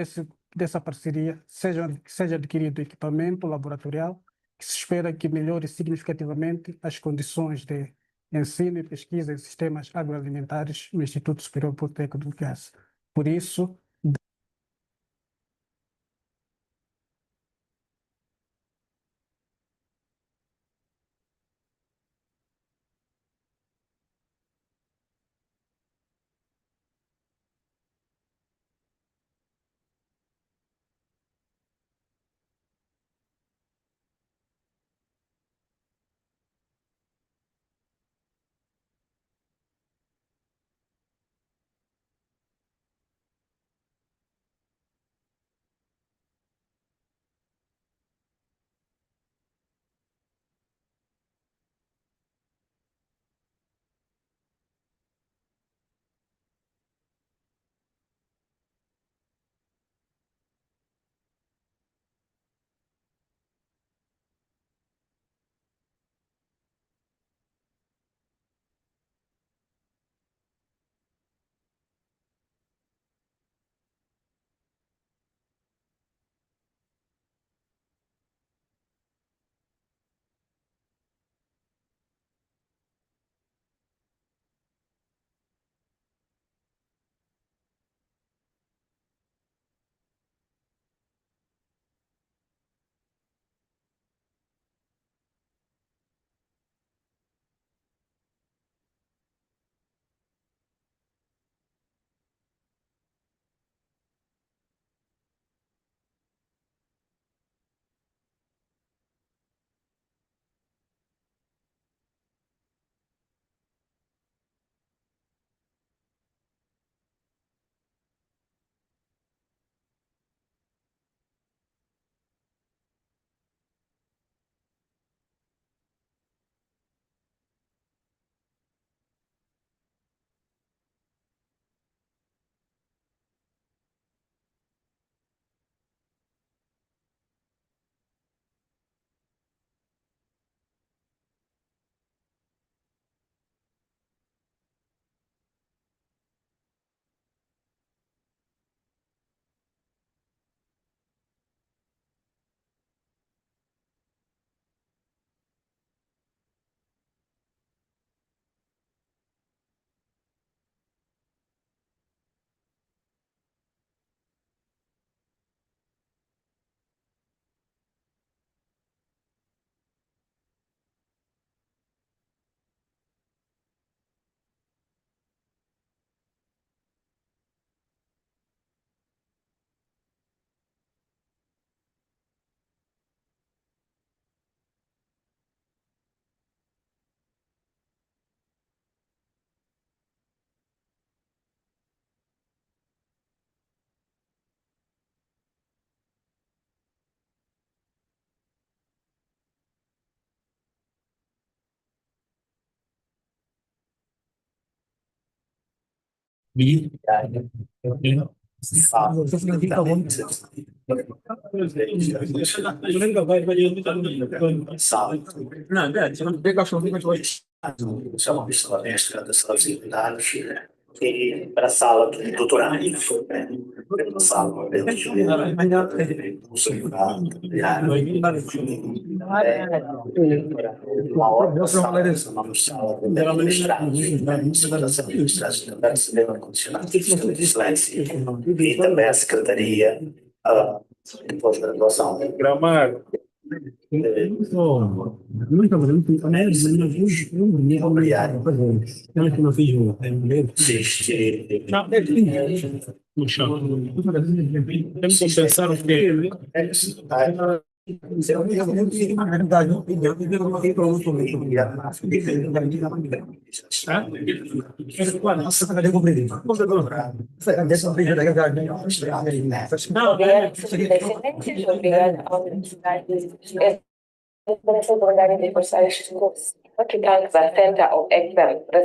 dessa parceria seja adquirido equipamento laboratorial que se espera que melhore significativamente as condições de ensino e pesquisa em sistemas agroalimentares no Instituto Superior Politécnico de Gaza. Por isso, São uma palestra da sociedade e para a sala de doutorado, para a sala de uma hora na sala de e também a secretaria de pós-graduação. Gramado. The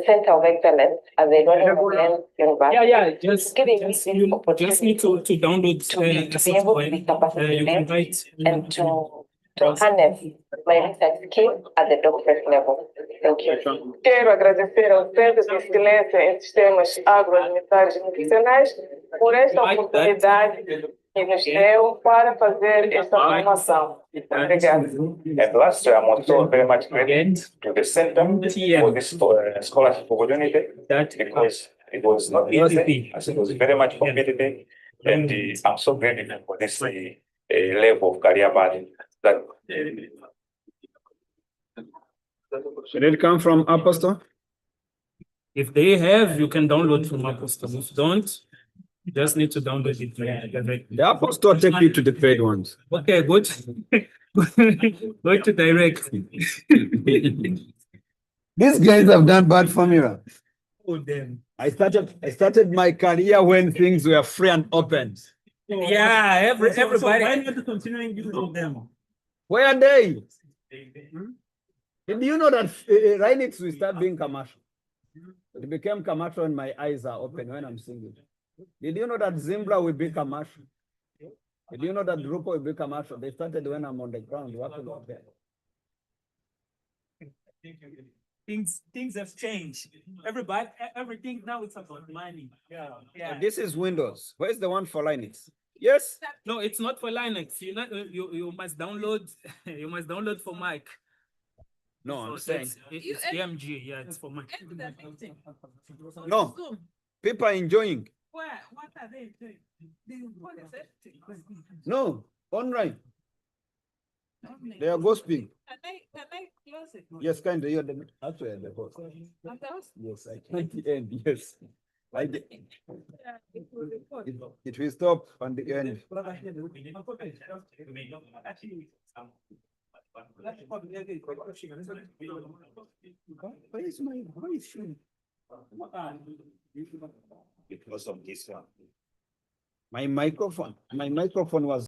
Center of Excellence at the Northern University. Just need to download to be able to be capacitated and to harness my research skill at the doctorate level. Thank you. Quero agradecer ao Centro de Excelência em Sistemas Agroalimentares e Nutricionais por esta oportunidade que nos deu para fazer esta formação. Obrigada. And last, I'm also very much grateful to the center for this scholarship opportunity because it was not easy, as it was very much competitive, and I'm so grateful for this level of career path. Should it come from Apostle? If they have, you can download from Apostle. If don't, you just need to download it directly. The Apostle take you to the paid ones. Okay, good. Go to direct. These guys have done bad formula. Oh, them. I started my career when things were free and open. Yeah, everybody. So why not continuing using them? Where are they? Did you know that Rhinix will start being commercial? It became commercial and my eyes are open when I'm singing. Did you know that Zimbra will be commercial? Did you know that Drupal will be commercial? They started when I'm on the ground working out there. Things have changed. Everything now it's about money. Yeah. This is Windows. Where's the one for Linux? Yes. No, it's not for Linux. You must download. You must download for Mac. No, I'm saying it's DMG. Yeah, it's for Mac. No, people are enjoying. What are they doing? No, online. They are gossiping. Can I close it? Yes, kind of. You're the actually the host. Yes, I can't end. Yes, I did. It will stop on the end. Where is my voice? Because of this one. My microphone was